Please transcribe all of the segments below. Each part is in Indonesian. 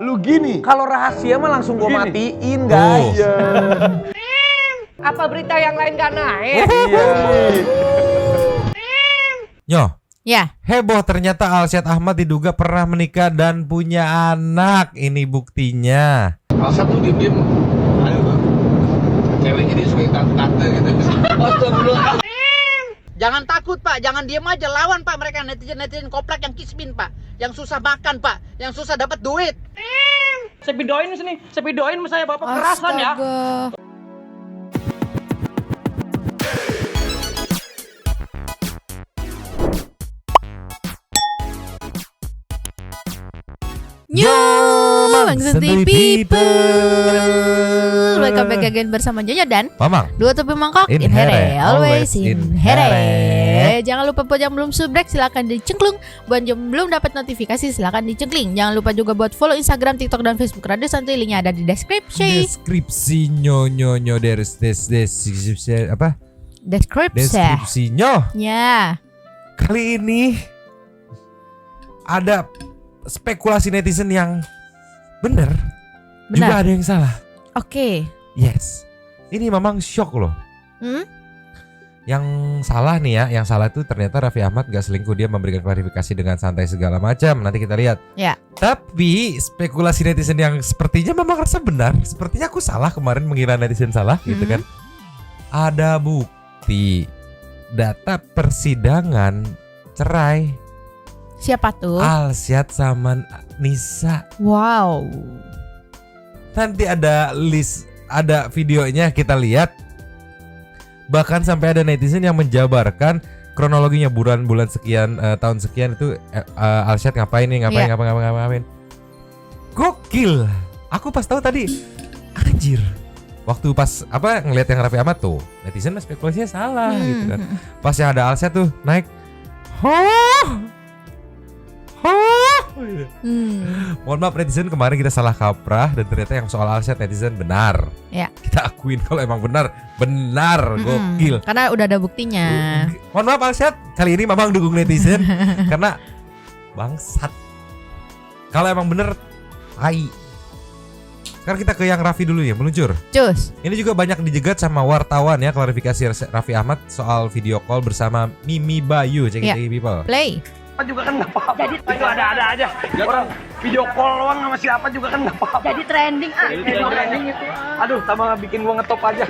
Lu gini. Kalau rahasia mah langsung gua matiin, Oh. guys. Apa berita yang lain gak naik? Nyo, Ya, heboh ternyata Alsyad Ahmad diduga pernah menikah dan punya anak. Ini buktinya. Alsyad tuh diem-diem. Aduh. Cewek jadi suka tante-tante gitu. Jangan takut Pak, jangan diam aja, lawan Pak mereka netizen-netizen koplak yang kismin Pak, yang susah makan Pak, yang susah dapat duit. Saya videoin sini, saya videoin sama saya Bapak kerasan ya. astaga. Yo, Bang Santai People. Welcome back again bersama Nyonya dan Mamang. Dua Topi Mangkok In in here, here, always in in here. here. Jangan lupa buat yang belum subscribe silakan dicengklung. Buat yang belum dapat notifikasi silakan dicengkling. Jangan lupa juga buat follow Instagram, TikTok dan Facebook Radio Santuy. Linknya ada di deskripsi. Deskripsi nyo apa? Deskripsi. Deskripsinya. Ya. Kali ini ada spekulasi netizen yang benar, juga ada yang salah. Oke. Yes. Ini memang shock loh. Yang salah nih ya, yang salah itu ternyata Raffi Ahmad gak selingkuh, dia memberikan klarifikasi dengan santai segala macam. Nanti kita lihat. Ya. Tapi spekulasi netizen yang sepertinya memang rasa benar. Sepertinya aku salah kemarin mengira netizen salah gitu kan. Ada bukti data persidangan cerai Siapa tuh? Alsyad sama Nisa. Wow. Nanti ada list, ada videonya kita lihat. Bahkan sampai ada netizen yang menjabarkan kronologinya bulan-bulan sekian, tahun sekian itu Alsyad ngapain nih, ngapain. Gokil. Aku pas tahu tadi, anjir. Waktu pas ngelihat yang Raffi Ahmad tuh, netizen spekulasinya salah gitu kan. Pas yang ada Alsyad tuh naik, mohon maaf netizen, kemarin kita salah kaprah dan ternyata yang soal Alsyad netizen benar. Ya. Kita akuin kalau emang benar, gokil. Karena udah ada buktinya. Mohon maaf Alsyad, kali ini memang dukung netizen karena bangsat. Kalau emang bener, hai. Sekarang kita ke yang Raffi dulu ya, meluncur. Cus. Ini juga banyak dijegat sama wartawan ya, klarifikasi Raffi Ahmad soal video call bersama Mimi Bayu. Check it people. Play. Juga kan nggak apa-apa. Jadi itu ada aja. Orang video call doang sama siapa juga kan nggak apa-apa. Jadi trending Trending itu. Aduh, sama bikin gua ngetop aja.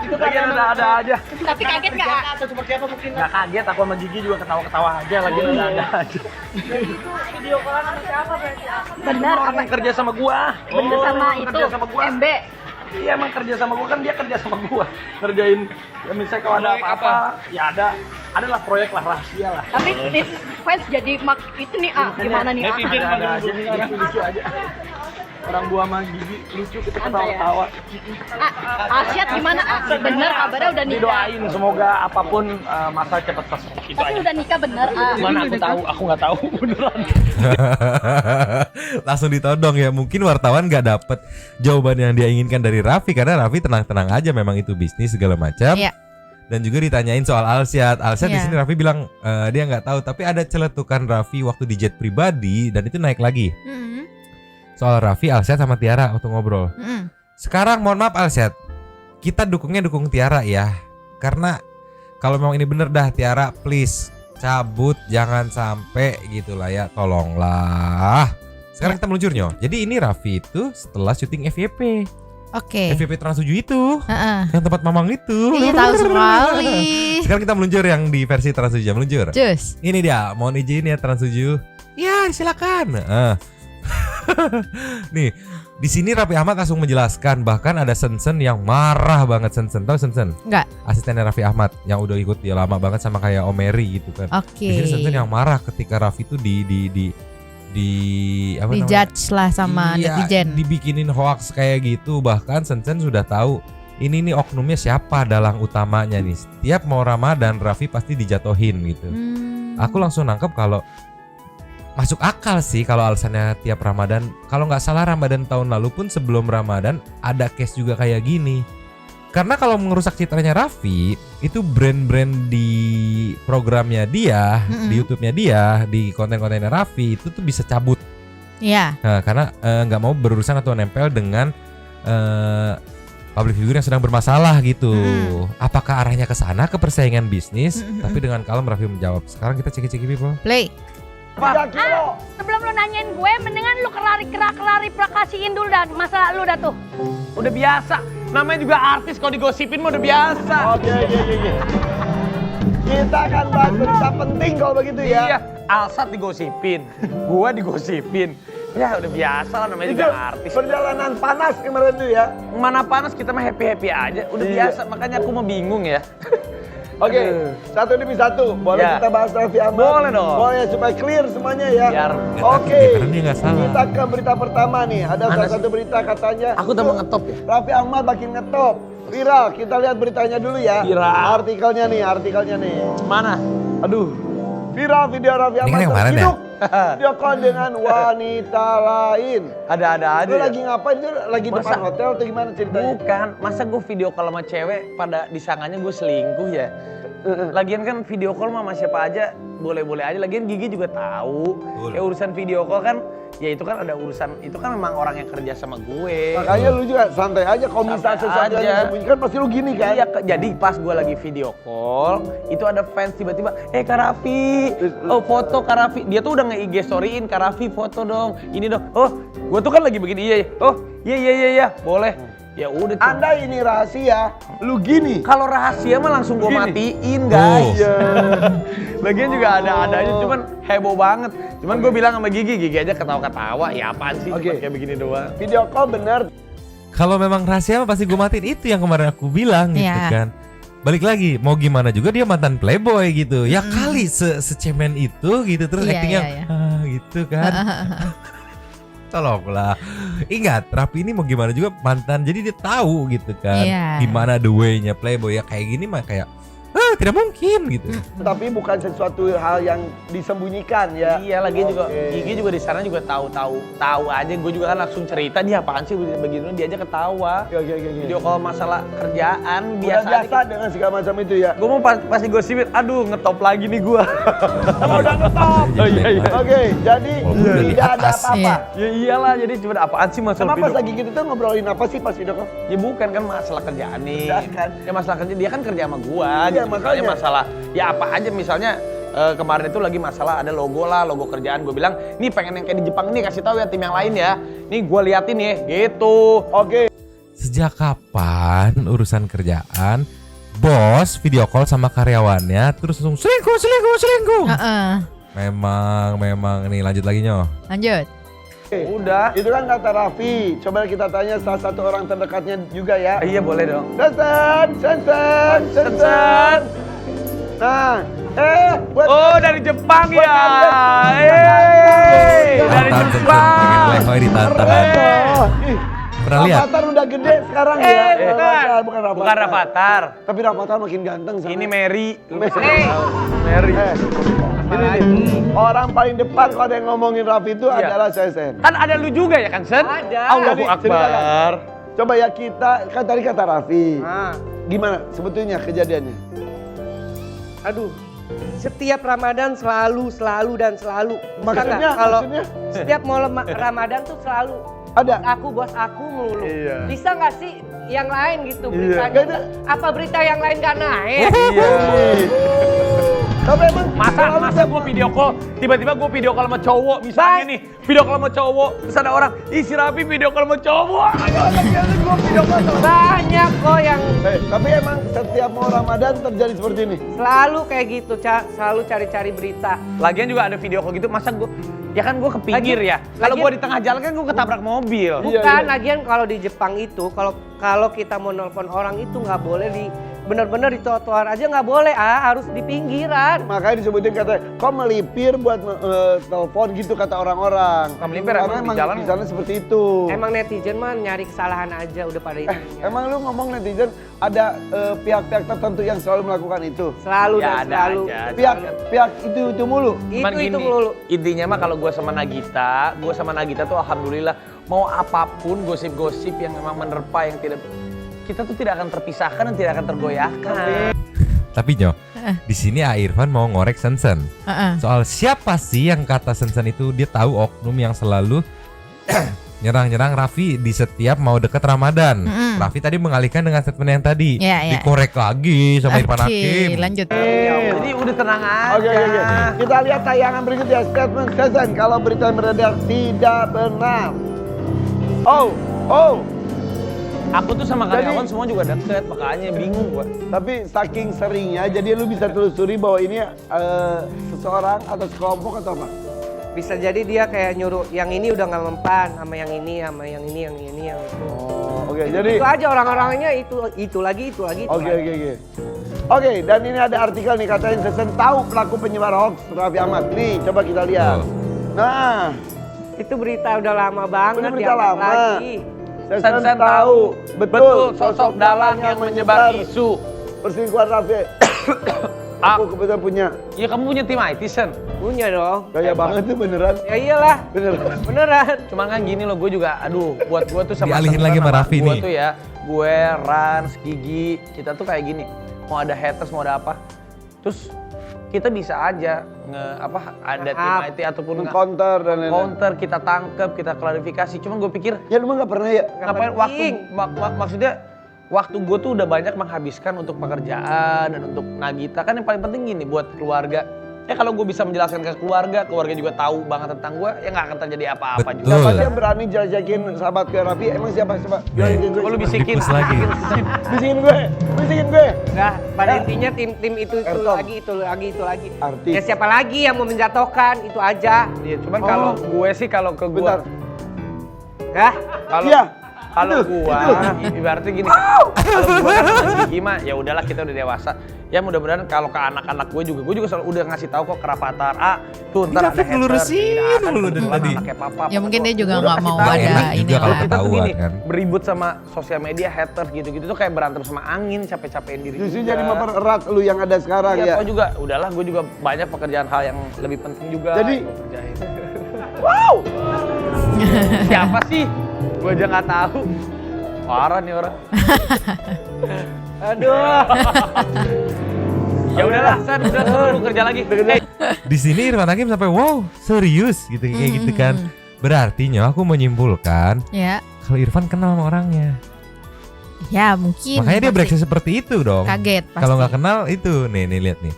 Itu kan ada aja. Tapi kaget nggak? Atau seperti apa mungkin? Nggak kaget, aku sama Gigi juga ketawa-ketawa aja lagi ada aja. Video callan sama siapa berarti? Benar Orang yang kerja sama gua. Bener sama itu Kerja sama gua. MB. Iya emang kerja sama gua kan, dia kerja sama gua. Ngerjain ya misalnya kalau ada apa-apa, ya adalah proyek lah, rahasia lah. Tapi fans jadi itu nih gimana nih Ada aja, lucu aja. Orang gua sama Gigi lucu, kita ketawa-tawa. Alsyad gimana? Bener kabarnya udah nikah. Didoain semoga apapun masa cepat selesai. Itu Tapi aja. udah nikah bener. Mana aku tahu, aku nggak tahu beneran. Langsung ditodong ya. Mungkin wartawan gak dapet jawaban yang dia inginkan dari Raffi, karena Raffi tenang-tenang aja, memang itu bisnis segala macam. Iya. Dan juga ditanyain soal Alsyad. Alsyad di Iya. sini Raffi bilang dia nggak tahu, tapi ada celetukan Raffi waktu di jet pribadi dan itu naik lagi. Soal Raffi, Alsyad sama Tiara waktu ngobrol. Sekarang mohon maaf Alsyad, kita dukung Tiara ya. Karena kalau memang ini bener dah, Tiara please cabut, jangan sampai gitulah ya, tolonglah. Sekarang kita meluncur Nyo. Jadi ini Raffi itu setelah syuting FYP. Oke. FYP Trans 7 itu. Heeh. Yang tempat Mamang itu. Iya, tahu sekali. Sekarang kita meluncur yang di versi Trans 7, meluncur. Cus. Ini dia, mohon izin ya Trans 7. Ya, silakan. Nih, di sini Raffi Ahmad langsung menjelaskan, bahkan ada Sensen yang marah banget. Tahu Sensen? Enggak. Asistennya Raffi Ahmad yang udah ikut dia lama banget sama kayak Omeri gitu kan. Oke. Di sini Sensen yang marah ketika Raffi itu apa namanya? Dijudge lah sama netizen. Dibikinin hoax kayak gitu. Bahkan Sensen sudah tahu ini nih oknumnya siapa dalang utamanya nih. Setiap mau Ramadan Raffi pasti dijatohin gitu. Aku langsung nangkep kalau masuk akal sih kalau alasannya tiap Ramadan. Kalau nggak salah Ramadan tahun lalu pun sebelum Ramadan ada case juga kayak gini. Karena kalau merusak citranya Raffi, itu brand-brand di programnya dia, di YouTube-nya dia, di konten-kontennya Raffi itu tuh bisa cabut Iya. Karena nggak mau berurusan atau nempel dengan public figure yang sedang bermasalah gitu. Apakah arahnya ke sana, ke persaingan bisnis? Tapi dengan kalem Raffi menjawab. Sekarang kita ceki-ceki people. Play. 3 kilo. Sebelum lu nanyain gue, mendingan lu klarifikasiin dulu dah masalah lu dah tuh. Udah biasa. Namanya juga artis kalau digosipin mah udah biasa. Oke. Kita akan bahas berita penting kalau begitu ya. Iya, Alsat digosipin, gua digosipin. Ya udah biasa lah namanya juga artis. Perjalanan panas kemarin tuh ya. Mana panas kita mah happy-happy aja. Udah biasa, makanya aku mau bingung ya. Oke, satu demi satu. Boleh Ya. kita bahas Raffi Ahmad? Boleh dong. Boleh supaya clear semuanya ya. Biar Oke. Karena dia nggak salah. Kita ke berita pertama nih. Ada Mana salah sih? satu berita katanya. Aku udah mau ngetop ya. Raffi Ahmad makin ngetop. Viral. Kita lihat beritanya dulu ya. Viral. Artikelnya nih. Mana? Aduh. Viral video Raffi Ini Ahmad kan yang kemarin ya? terciduk. Video call dengan wanita lain. Ada aja. Lu lagi ngapain? Lu lagi Masa? depan hotel atau gimana ceritanya? Bukan, masa gue video call sama cewek pada disangkanya gue selingkuh ya. Lagian kan video call sama siapa aja boleh-boleh aja. Lagian Gigi juga tahu. Ya urusan video call kan, ya itu kan ada urusan, itu kan memang orang yang kerja sama gue. Makanya lu juga santai aja kalau Santai misalnya sesuatu yang aja. disembunyikan pasti lu gini kan? Iya, jadi pas gue lagi video call, itu ada fans tiba-tiba, Kak Raffi, oh foto Kak Raffi. Dia tuh udah nge-IG storyin, Kak Raffi foto dong, ini dong. Oh, gue tuh kan lagi begini, iya. Oh, iya, boleh. Ya udah tuh. Anda ini rahasia, lu gini. Kalau rahasia mah langsung gue Gini. matiin guys. Iya. Lagian juga ada aja, cuman heboh banget. Cuman gue bilang sama Gigi aja ketawa-ketawa, ya apaan sih, Oke. cuma kayak begini doang. Video call bener. Kalau memang rahasia mah pasti gue matiin, itu yang kemarin aku bilang gitu Iya. kan. Balik lagi, mau gimana juga dia mantan playboy gitu. Ya kali secemen itu gitu terus Iya, actingnya iya. gitu kan. Tolonglah. Ingat, Raffi ini mau gimana juga mantan. Jadi dia tahu gitu kan. Iya. Gimana the way-nya playboy ya kayak gini mah kayak tidak mungkin gitu. Tapi bukan sesuatu hal yang disembunyikan ya. Iya, lagi juga Oke. Gigi juga di sana juga tahu aja. Gue juga kan langsung cerita, dia apaan sih begini, dia aja ketawa. Oke. Video call masalah kerjaan Udah biasa biasa aja. dengan segala macam itu ya. Gue mau pasti gosipin, aduh ngetop lagi nih gue. Udah ngetop. Oh iya. Oke, jadi Walaupun udah di tidak ada atas. apa-apa. Iya. Ya iyalah, jadi cuma apaan sih masalah Sama pas video lagi gitu tuh ngobrolin apa sih pas video call? Ya bukan kan masalah kerjaan nih. Udah kan. Ya masalah kerja, dia kan kerja sama gua. Iya, gitu. makanya. Masalah, ya apa aja misalnya kemarin itu lagi masalah ada logo kerjaan. Gue bilang, nih pengen yang kayak di Jepang nih, kasih tahu ya tim yang lain ya. Nih gua liatin ya, gitu. Oke. Sejak kapan urusan kerjaan bos video call sama karyawannya terus langsung selingkuh. Heeh. Memang nih lanjut lagi Nyoh. Lanjut. Udah. Itu kan kata Raffi. Coba kita tanya salah satu orang terdekatnya juga ya. Iya boleh dong. Sensen. Nah, buat Oh dari Jepang ya. Dari Tantang Jepang. pengen lehoi ditantang. Ih, Pernah lihat? Rafathar udah gede sekarang ya. Bukan. Bukan Rafathar. Bukan Rafathar. Tapi Rafathar makin ganteng sekarang. Ini Mary. Mary. Ini orang paling depan kalau ada yang ngomongin Raffi itu Iya. adalah Sensen. Kan ada lu juga ya kan Sen? Ada. Allahu Jadi, Akbar. Coba ya kita, kan tadi kata Raffi. Nah. Gimana sebetulnya kejadiannya? Aduh, setiap Ramadan selalu. Maksudnya, Kalau maksudnya setiap malam Ramadan tuh selalu ada. aku bos aku melulu. Iya. Bisa nggak sih yang lain gitu Iya. beritanya? Apa berita yang lain nggak naik? Tapi emang Masa gue video call, tiba-tiba gue video call sama cowok misalnya nih, video call sama cowok, terus ada orang, ih si Raffi video call sama cowok. Banyak kok yang Tapi emang setiap mau Ramadan terjadi seperti ini. selalu kayak gitu, selalu cari-cari berita. Lagian juga ada video call gitu, masa gue, ya kan gue ke pinggir ya. Kalau lagian- gue di tengah jalan kan gue ketabrak mobil. Bukan, lagian kalau di Jepang itu, kalau kita mau nelpon orang itu nggak boleh di benar-benar di trotoar aja nggak boleh, harus di pinggiran. Makanya disebutin kata, kok melipir buat telepon gitu kata orang-orang. Nggak melipir, Karena emang di emang jalan. di sana seperti itu. Emang netizen mah nyari kesalahan aja udah pada itu. Emang lu ngomong netizen ada pihak-pihak tertentu yang selalu melakukan itu. Selalu Ya dan ada selalu. aja. Pihak itu mulu. Cuman Itu gini, melulu. intinya mah kalau gue sama Nagita tuh alhamdulillah mau apapun gosip-gosip yang memang menerpa yang tidak, kita tuh tidak akan terpisahkan dan tidak akan tergoyahkan. Tapi Nyoh, Di sini A Irfan mau ngorek Sensen. Soal siapa sih yang kata Sensen itu dia tahu oknum yang selalu nyerang-nyerang Raffi di setiap mau deket Ramadan. Raffi tadi mengalihkan dengan statement yang tadi. Dikorek lagi sama Irfan Hakim. Lanjut. Jadi udah tenang aja. Oke. Kita lihat tayangan berikutnya. Statement Sensen kalau berita yang beredar tidak benar. Oh. Aku tuh sama karyawan semua juga deket, makanya bingung gua. Tapi saking seringnya, jadi lu bisa telusuri bahwa ini seseorang atau sekelompok atau apa? Bisa jadi dia kayak nyuruh yang ini udah nggak mempan sama yang ini, sama yang ini, yang itu. Oh, oke. Jadi Itu aja orang-orangnya itu lagi. Oke, dan ini ada artikel nih katanya Sensen tahu pelaku penyebar hoax Raffi Ahmad. Nih, coba kita lihat. Nah, Itu berita udah lama banget, berita diangkat lama. lagi. Sensen tahu betul sosok dalang yang menyebar isu. perselingkuhan Raffi. Aku kebetulan punya. Ya kamu punya tim IT, Sen. Punya dong. Kayak banget tuh beneran. Ya iyalah, beneran. Cuman kan gini loh, gue juga, buat gue tuh sama Dialihin temen lagi sama Raffi gue nih. tuh ya, gue, Rans, Gigi, kita tuh kayak gini. Mau ada haters, mau ada apa, terus kita bisa aja ada tim IT ataupun Counter dan lain-lain. counter, kita tangkep, kita klarifikasi. Cuman gue pikir Ya lu mah nggak pernah ya? ngapain maksudnya waktu gue tuh udah banyak menghabiskan untuk pekerjaan dan untuk Nagita. Kan yang paling penting gini buat keluarga. Ya kalau gue bisa menjelaskan ke keluarga juga tahu banget tentang gue, ya nggak akan terjadi apa-apa juga. Siapa sih yang berani jelekin sahabat ke Raffi? Emang siapa? Bilangin gue. Kalau lu bisikin Dipus lagi. Bisikin gue. Nah, pada intinya tim itu lagi. Artis. Ya siapa lagi yang mau menjatuhkan, itu aja. Ya, cuman kalau gue sih kalau ke gue, Bentar. kalau gua ibaratnya gini, kalau gua kan sama Gigi mah ya udahlah kita udah dewasa. Ya mudah-mudahan kalau ke anak-anak gue juga selalu udah ngasih tahu kok ke Rafathar, tuh ntar ada Raffi ngelurusin haters, dulu dari tadi. anaknya papa. Ya mungkin dia juga Udah nggak kasih mau tahu. ada Enak ini juga kalau lah. Kita tuh ketahuan gini, kan. beribut sama sosial media haters gitu-gitu tuh kayak berantem sama angin, capek-capekin diri. Justru juga. jadi mempererat lu yang ada sekarang Iya, ya. gua juga udahlah, gue juga banyak pekerjaan hal yang lebih penting juga. Jadi gua kerjain. Siapa sih? Gue aja nggak tahu. Parah nih orang. Aduh. Ya udahlah, San, udah lu kerja lagi. Di sini Irfan Hakim sampai wow serius gitu kayak gitu kan. Berarti aku menyimpulkan Ya, kalau Irfan kenal sama orangnya. ya mungkin. Makanya dia pasti bereaksi seperti itu dong. kaget. Kalau pasti. nggak kenal itu nih lihat nih.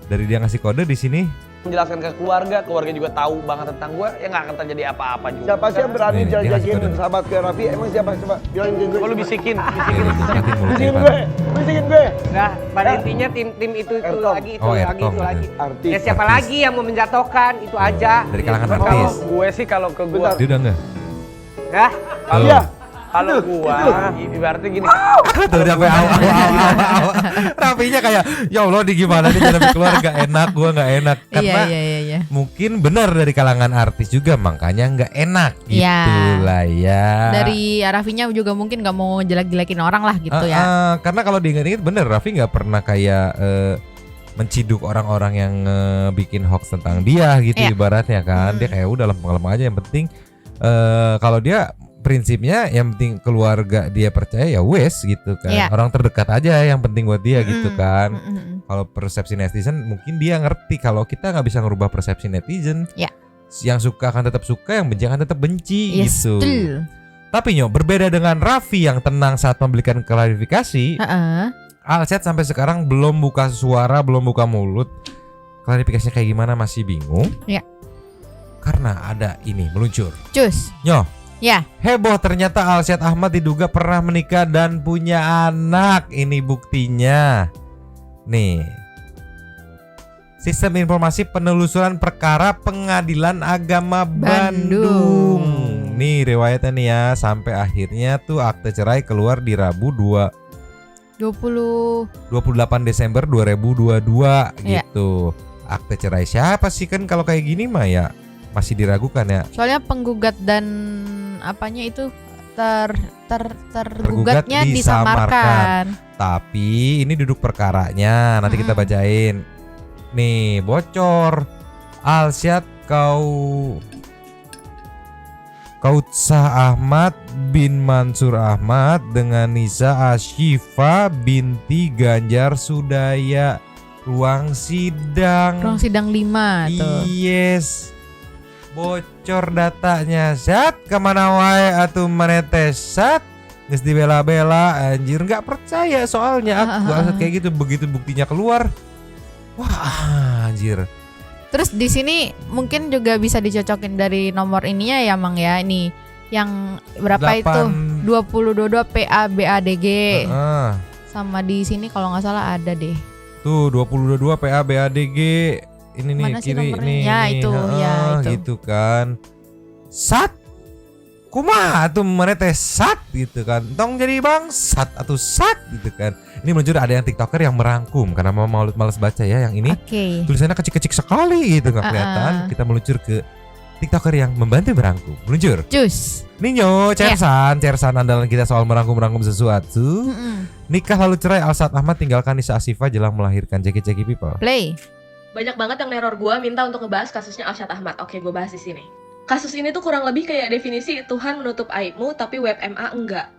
Dari dia ngasih kode di sini. Menjelaskan ke keluarga juga tahu banget tentang gue, ya nggak akan terjadi apa-apa juga. siapa sih yang berani Nih, dia ngasih jelekin kode. sahabat ke Raffi? Emang siapa? Coba bilangin gue. Kalau lu bisikin. Makin mulut Bisikin Irfan. gue. Nah, pada intinya tim itu Erkom. lagi. Erkom, Artis. Ya siapa lagi yang mau menjatuhkan, itu aja. Dari kalangan Cuman artis. kalau gue sih kalau ke gue, Bentar. Dia udah enggak? Nah, Iya. kalau gue ibaratnya gini. Tuh udah sampai awal. Rafinya kayak ya Allah di gimana nih jadi keluar gak enak, gua gak enak karena Iya. mungkin benar dari kalangan artis juga makanya nggak enak Iya. gitulah ya. Dari Raffinya juga mungkin nggak mau jelek-jelekin orang lah gitu ya. Karena kalau diingat-ingat bener Raffi nggak pernah kayak menciduk orang-orang yang bikin hoax tentang dia gitu Iya. ibaratnya kan. Dia kayak udah lempeng-lempeng aja yang penting kalau dia prinsipnya yang penting keluarga dia percaya ya wes gitu kan. Iya. Orang terdekat aja yang penting buat dia gitu kan. Mm-mm. Kalau persepsi netizen mungkin dia ngerti kalau kita nggak bisa ngerubah persepsi netizen. Ya. Yang suka akan tetap suka, yang benci akan tetap benci Yes, gitu. betul. Tapi berbeda dengan Raffi yang tenang saat memberikan klarifikasi, Heeh. Alset sampai sekarang belum buka suara, belum buka mulut. Klarifikasinya kayak gimana masih bingung. Ya. Karena ada ini meluncur. Cus. Ya. Heboh ternyata Alset Ahmad diduga pernah menikah dan punya anak. Ini buktinya. Nih. Sistem informasi penelusuran perkara Pengadilan Agama Bandung. Nih riwayatnya nih ya, sampai akhirnya tuh akte cerai keluar di Rabu 28 Desember 2022 Iya. gitu. Akte cerai siapa sih kan kalau kayak gini mah ya masih diragukan ya. Soalnya penggugat dan apanya itu tergugatnya disamarkan. Tapi ini duduk perkaranya, nanti kita bacain. Nih, bocor. Alsyad Kautsah Ahmad bin Mansur Ahmad dengan Nisa Ashifa binti Ganjar Sudaya. ruang sidang. Ruang sidang 5 tuh. Yes. Bocor datanya. Sat kemana wae atuh manete sat. Geus dibela-bela anjir, nggak percaya soalnya aku aset kayak gitu, begitu buktinya keluar. Wah, anjir. Terus di sini mungkin juga bisa dicocokin dari nomor ininya ya Mang ya. Ini yang berapa itu? 2022 PABADG. Sama di sini kalau nggak salah ada deh. Tuh 2022 PABADG. Ini nih Mana sih kiri nomornya? nih. Ya, itu, ya, itu. Gitu kan. Sat. Kumaha tuh mana teh sat gitu kan. Tong jadi bangsat atau sat gitu kan. Ini meluncur ada yang TikToker yang merangkum karena mau malas baca ya yang ini. Oke. Tulisannya kecil-kecil sekali gitu nggak kelihatan. Kita meluncur ke TikToker yang membantu merangkum. Meluncur. Jus. Ninyo, Cersan andalan kita soal merangkum sesuatu. Nikah lalu cerai, Alsat Ahmad tinggalkan Nisa Asifa jelang melahirkan. Ceki people. Play. Banyak banget yang neror gue minta untuk ngebahas kasusnya Alsat Ahmad. Oke, gue bahas di sini. Kasus ini tuh kurang lebih kayak definisi Tuhan menutup aibmu tapi web MA enggak.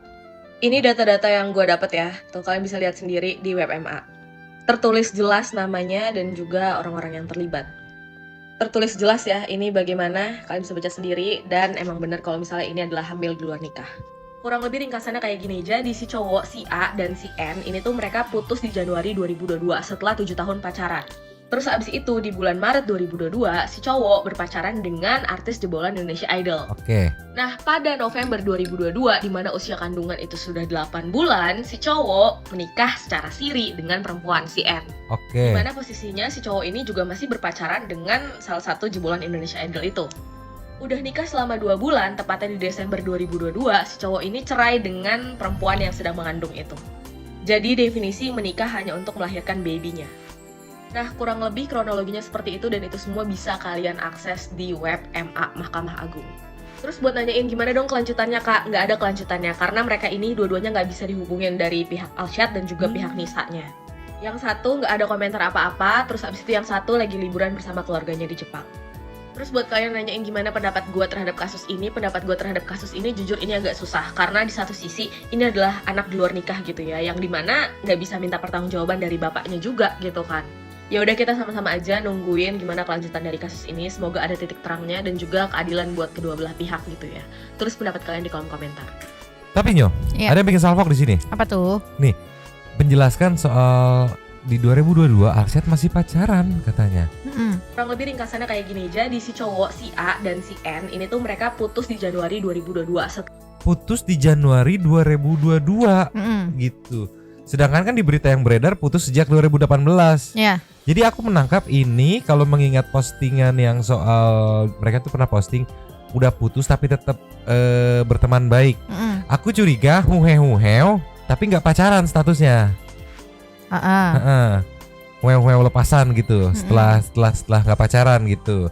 Ini data-data yang gue dapet ya. Tuh kalian bisa lihat sendiri di web MA. Tertulis jelas namanya dan juga orang-orang yang terlibat. Tertulis jelas ya, ini bagaimana, kalian bisa baca sendiri. Dan emang bener kalau misalnya ini adalah hamil di luar nikah. Kurang lebih ringkasannya kayak gini aja, di si cowok, si A dan si N, ini tuh mereka putus di Januari 2022 setelah 7 tahun pacaran. Terus abis itu di bulan Maret 2022, si cowok berpacaran dengan artis jebolan Indonesia Idol. Oke. Nah, pada November 2022, di mana usia kandungan itu sudah 8 bulan, si cowok menikah secara siri dengan perempuan si N. Oke. Di mana posisinya si cowok ini juga masih berpacaran dengan salah satu jebolan Indonesia Idol itu. Udah nikah selama 2 bulan, tepatnya di Desember 2022, si cowok ini cerai dengan perempuan yang sedang mengandung itu. Jadi definisi menikah hanya untuk melahirkan babynya. Nah, kurang lebih kronologinya seperti itu dan itu semua bisa kalian akses di web MA Mahkamah Agung. Terus buat nanyain gimana dong kelanjutannya Kak? Nggak ada kelanjutannya karena mereka ini dua-duanya nggak bisa dihubungin dari pihak Alsyad dan juga pihak Nisanya. Yang satu nggak ada komentar apa-apa, terus abis itu yang satu lagi liburan bersama keluarganya di Jepang. Terus buat kalian nanyain gimana pendapat gue terhadap kasus ini, jujur ini agak susah karena di satu sisi ini adalah anak di luar nikah gitu ya, yang dimana nggak bisa minta pertanggungjawaban dari bapaknya juga gitu kan. Ya udah kita sama-sama aja nungguin gimana kelanjutan dari kasus ini. Semoga ada titik terangnya dan juga keadilan buat kedua belah pihak gitu ya. Tulis pendapat kalian di kolom komentar. Tapi Nyo, ada yang bikin salfok di sini. Apa tuh? Nih, menjelaskan soal di 2022 Alsyad masih pacaran katanya. Kurang lebih ringkasannya kayak gini aja, di si cowok, si A dan si N ini tuh mereka putus di Januari 2022. Putus di Januari 2022 gitu. Sedangkan kan di berita yang beredar putus sejak 2018. Ya. Jadi aku menangkap ini kalau mengingat postingan yang soal mereka tuh pernah posting udah putus tapi tetap berteman baik. Aku curiga huheu tapi nggak pacaran statusnya. Huheu lepasan gitu setelah nggak pacaran gitu.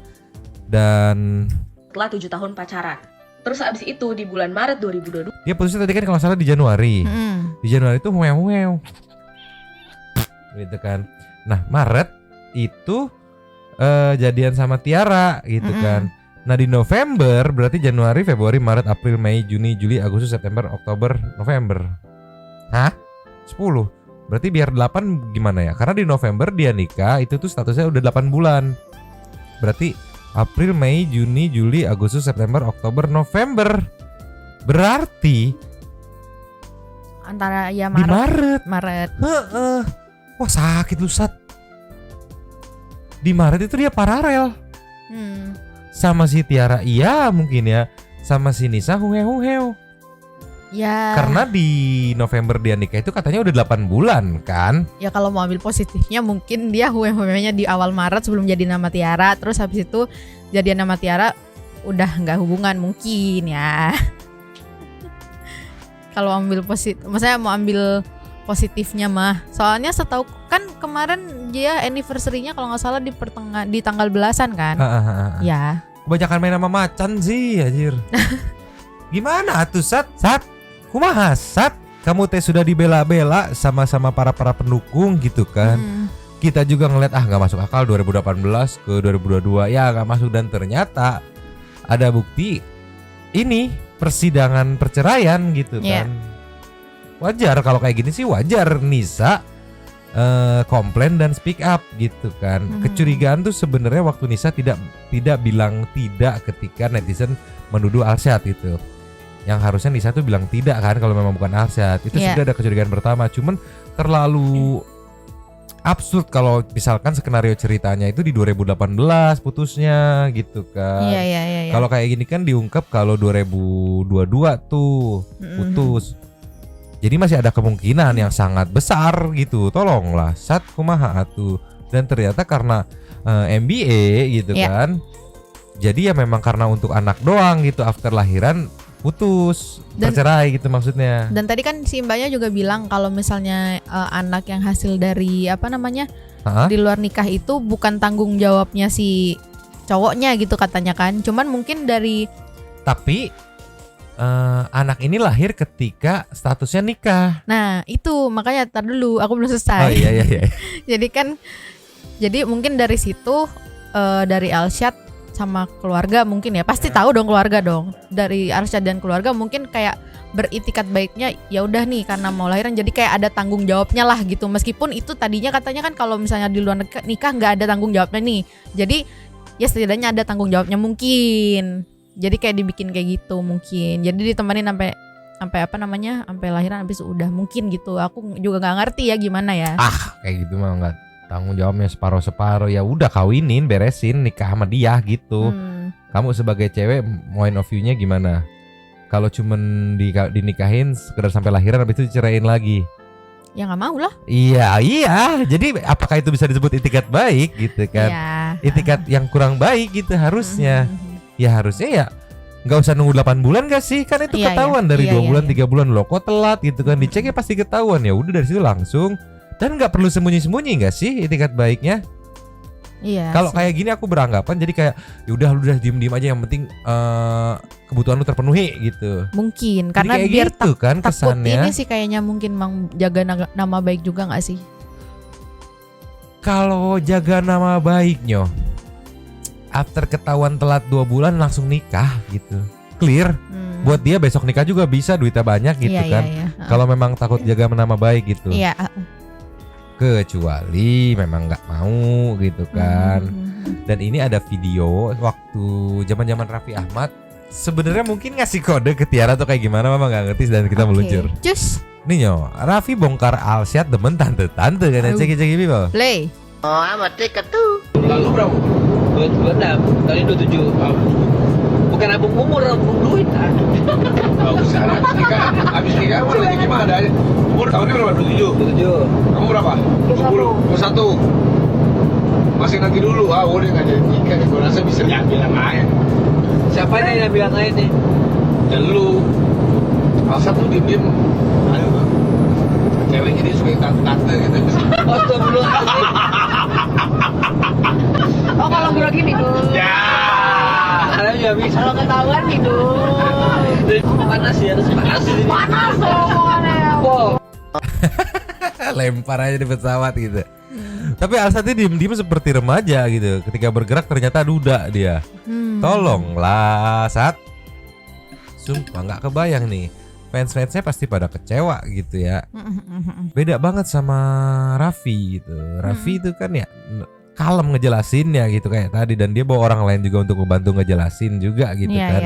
Dan setelah 7 tahun pacaran. Terus abis itu di bulan Maret 2022 dia putusnya tadi kan kalau salah di Januari. Di Januari itu huheu gitu kan. Nah Maret itu jadian sama Tiara gitu kan. Nah di November berarti Januari, Februari, Maret, April, Mei, Juni, Juli, Agustus, September, Oktober, November. Hah? 10. Berarti biar 8 gimana ya? Karena di November dia nikah itu tuh statusnya udah 8 bulan. Berarti April, Mei, Juni, Juli, Agustus, September, Oktober, November. Berarti antara ya di Maret. Wah sakit lu Sat. Di Maret itu dia paralel. Sama si Tiara iya mungkin ya. Sama si Nisa huheu. Ya. Karena di November dia nikah itu katanya udah 8 bulan kan. Ya kalau mau ambil positifnya mungkin dia huheu-nya di awal Maret sebelum jadi nama Tiara. Terus habis itu jadian nama Tiara udah nggak hubungan mungkin ya. Kalau ambil maksudnya mau ambil positifnya mah. Soalnya setahu kan kemarin dia anniversary-nya kalau nggak salah di tanggal belasan kan. Ya. Kebanyakan main sama macan sih anjir. Gimana atuh Sat? Kumaha Sat? Kamu teh sudah dibela-bela sama para pendukung gitu kan. Kita juga ngeliat nggak masuk akal 2018 ke 2022 ya nggak masuk dan ternyata ada bukti ini persidangan perceraian gitu kan. Wajar kalau kayak gini sih wajar Nisa komplain dan speak up gitu kan. Kecurigaan tuh sebenarnya waktu Nisa tidak bilang tidak ketika netizen menuduh Alsyad gitu. Yang harusnya Nisa tuh bilang tidak kan kalau memang bukan Alsyad. Itu sudah ada kecurigaan pertama. Cuman terlalu absurd kalau misalkan skenario ceritanya itu di 2018 putusnya gitu kan. Iya. Kalau kayak gini kan diungkap kalau 2022 tuh putus. Jadi masih ada kemungkinan yang sangat besar gitu. Tolonglah Sat kumaha atuh. Dan ternyata karena MBA gitu kan. Jadi ya memang karena untuk anak doang gitu, after lahiran putus, bercerai gitu maksudnya. Dan tadi kan si mbaknya juga bilang kalau misalnya anak yang hasil dari di luar nikah itu bukan tanggung jawabnya si cowoknya gitu katanya kan. Cuman mungkin tapi anak ini lahir ketika statusnya nikah. Nah itu makanya tar dulu aku belum selesai. Oh iya. Jadi mungkin dari situ dari Alsyad sama keluarga mungkin ya pasti tahu dong keluarga dong. Dari Alsyad dan keluarga mungkin kayak beritikat baiknya ya udah nih karena mau lahiran jadi kayak ada tanggung jawabnya lah gitu. Meskipun itu tadinya katanya kan kalau misalnya di luar nikah nggak ada tanggung jawabnya nih. Jadi ya setidaknya ada tanggung jawabnya mungkin. Jadi kayak dibikin kayak gitu mungkin. Jadi ditemenin sampai sampai lahiran habis udah mungkin gitu. Aku juga nggak ngerti ya gimana ya. Kayak gitu mah nggak tanggung jawabnya separuh-separuh. Ya udah kawinin, beresin, nikah sama dia gitu. Kamu sebagai cewek point of view-nya gimana? Kalau cuman dinikahin sekedar sampai lahiran habis itu dicerain lagi. Ya nggak mau lah. Iya. Jadi apakah itu bisa disebut itikat baik gitu kan? Itikat yang kurang baik gitu harusnya. Ya harusnya ya nggak usah nunggu 8 bulan gak sih? Kan itu ketahuan dari 2 bulan 3 bulan loh. Kok telat gitu kan? Diceknya pasti ketahuan. Ya udah dari situ langsung. Dan nggak perlu sembunyi-sembunyi nggak sih itikat baiknya? Iya. Kalau kayak gini aku beranggapan jadi kayak ya udah lu udah diem-diem aja yang penting kebutuhan lu terpenuhi gitu. Mungkin Jadi karena kayak biar gitu kan takut kesannya. ini sih kayaknya mungkin jaga nama baik juga nggak sih? Kalau jaga nama baiknya after ketahuan telat 2 bulan langsung nikah gitu. Clear. Buat dia besok nikah juga bisa, duitnya banyak gitu kan. Kalau memang takut jaga nama baik gitu. Iya. Kecuali memang nggak mau gitu kan. Dan ini ada video waktu zaman-zaman Raffi Ahmad. Sebenarnya mungkin ngasih kode ke Tiara atau kayak gimana mama nggak ngerti dan kita meluncur. Cus. Nih nyo, Raffi bongkar Alsyad demen tante-tante kan cek-cek people. Play. Oh, amat tiket tuh. Lalu berapa? 26, tadi 27. Bukan abung umur, abung duit. Gak usah, habis nikah mau lagi gimana? Umur tahunnya berapa? 27? 27. Kamu berapa? 21. Masih nanti dulu, udah gak jadi nikah. Gue rasa bisa bilang aja. Siapa nih yang bilang lain nih? Dan lu Alsyad tuh diem-diem cewek jadi suka tante-tante gitu. Astagfirullahaladzim. Oh kalau gue gini dong. Ya. Karena juga bisa. Kalau ketahuan nih dong. Panas ya, harus panas. Panas dong. Lempar aja di pesawat gitu. Tapi Alsyad ini diem-diem seperti remaja gitu. Ketika bergerak ternyata duda dia. Tolonglah Sat. Sumpah nggak kebayang nih. Fans-fansnya pasti pada kecewa gitu ya. Beda banget sama Raffi gitu. Raffi itu kan ya kalem ngejelasinnya gitu kayak tadi. Dan dia bawa orang lain juga untuk membantu ngejelasin juga gitu kan.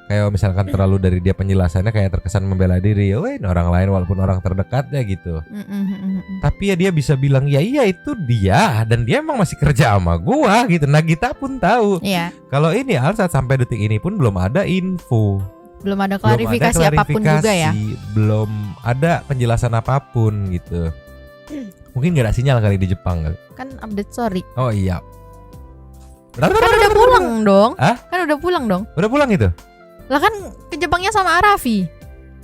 Kayak misalkan terlalu dari dia penjelasannya kayak terkesan membela diri. Orang lain walaupun orang terdekatnya gitu. Tapi ya dia bisa bilang ya iya itu dia. Dan dia emang masih kerja sama gua gitu. Nagita pun tahu. Kalau ini Alsyad sampai detik ini pun belum ada info. Belum ada klarifikasi apapun juga ya. Belum ada penjelasan apapun gitu. Mungkin gak ada sinyal kali di Jepang kali. Kan update sorry. Oh iya. Kan udah pulang dong. Hah? Kan udah pulang dong. Udah pulang itu? Lah kan ke Jepangnya sama Arafi.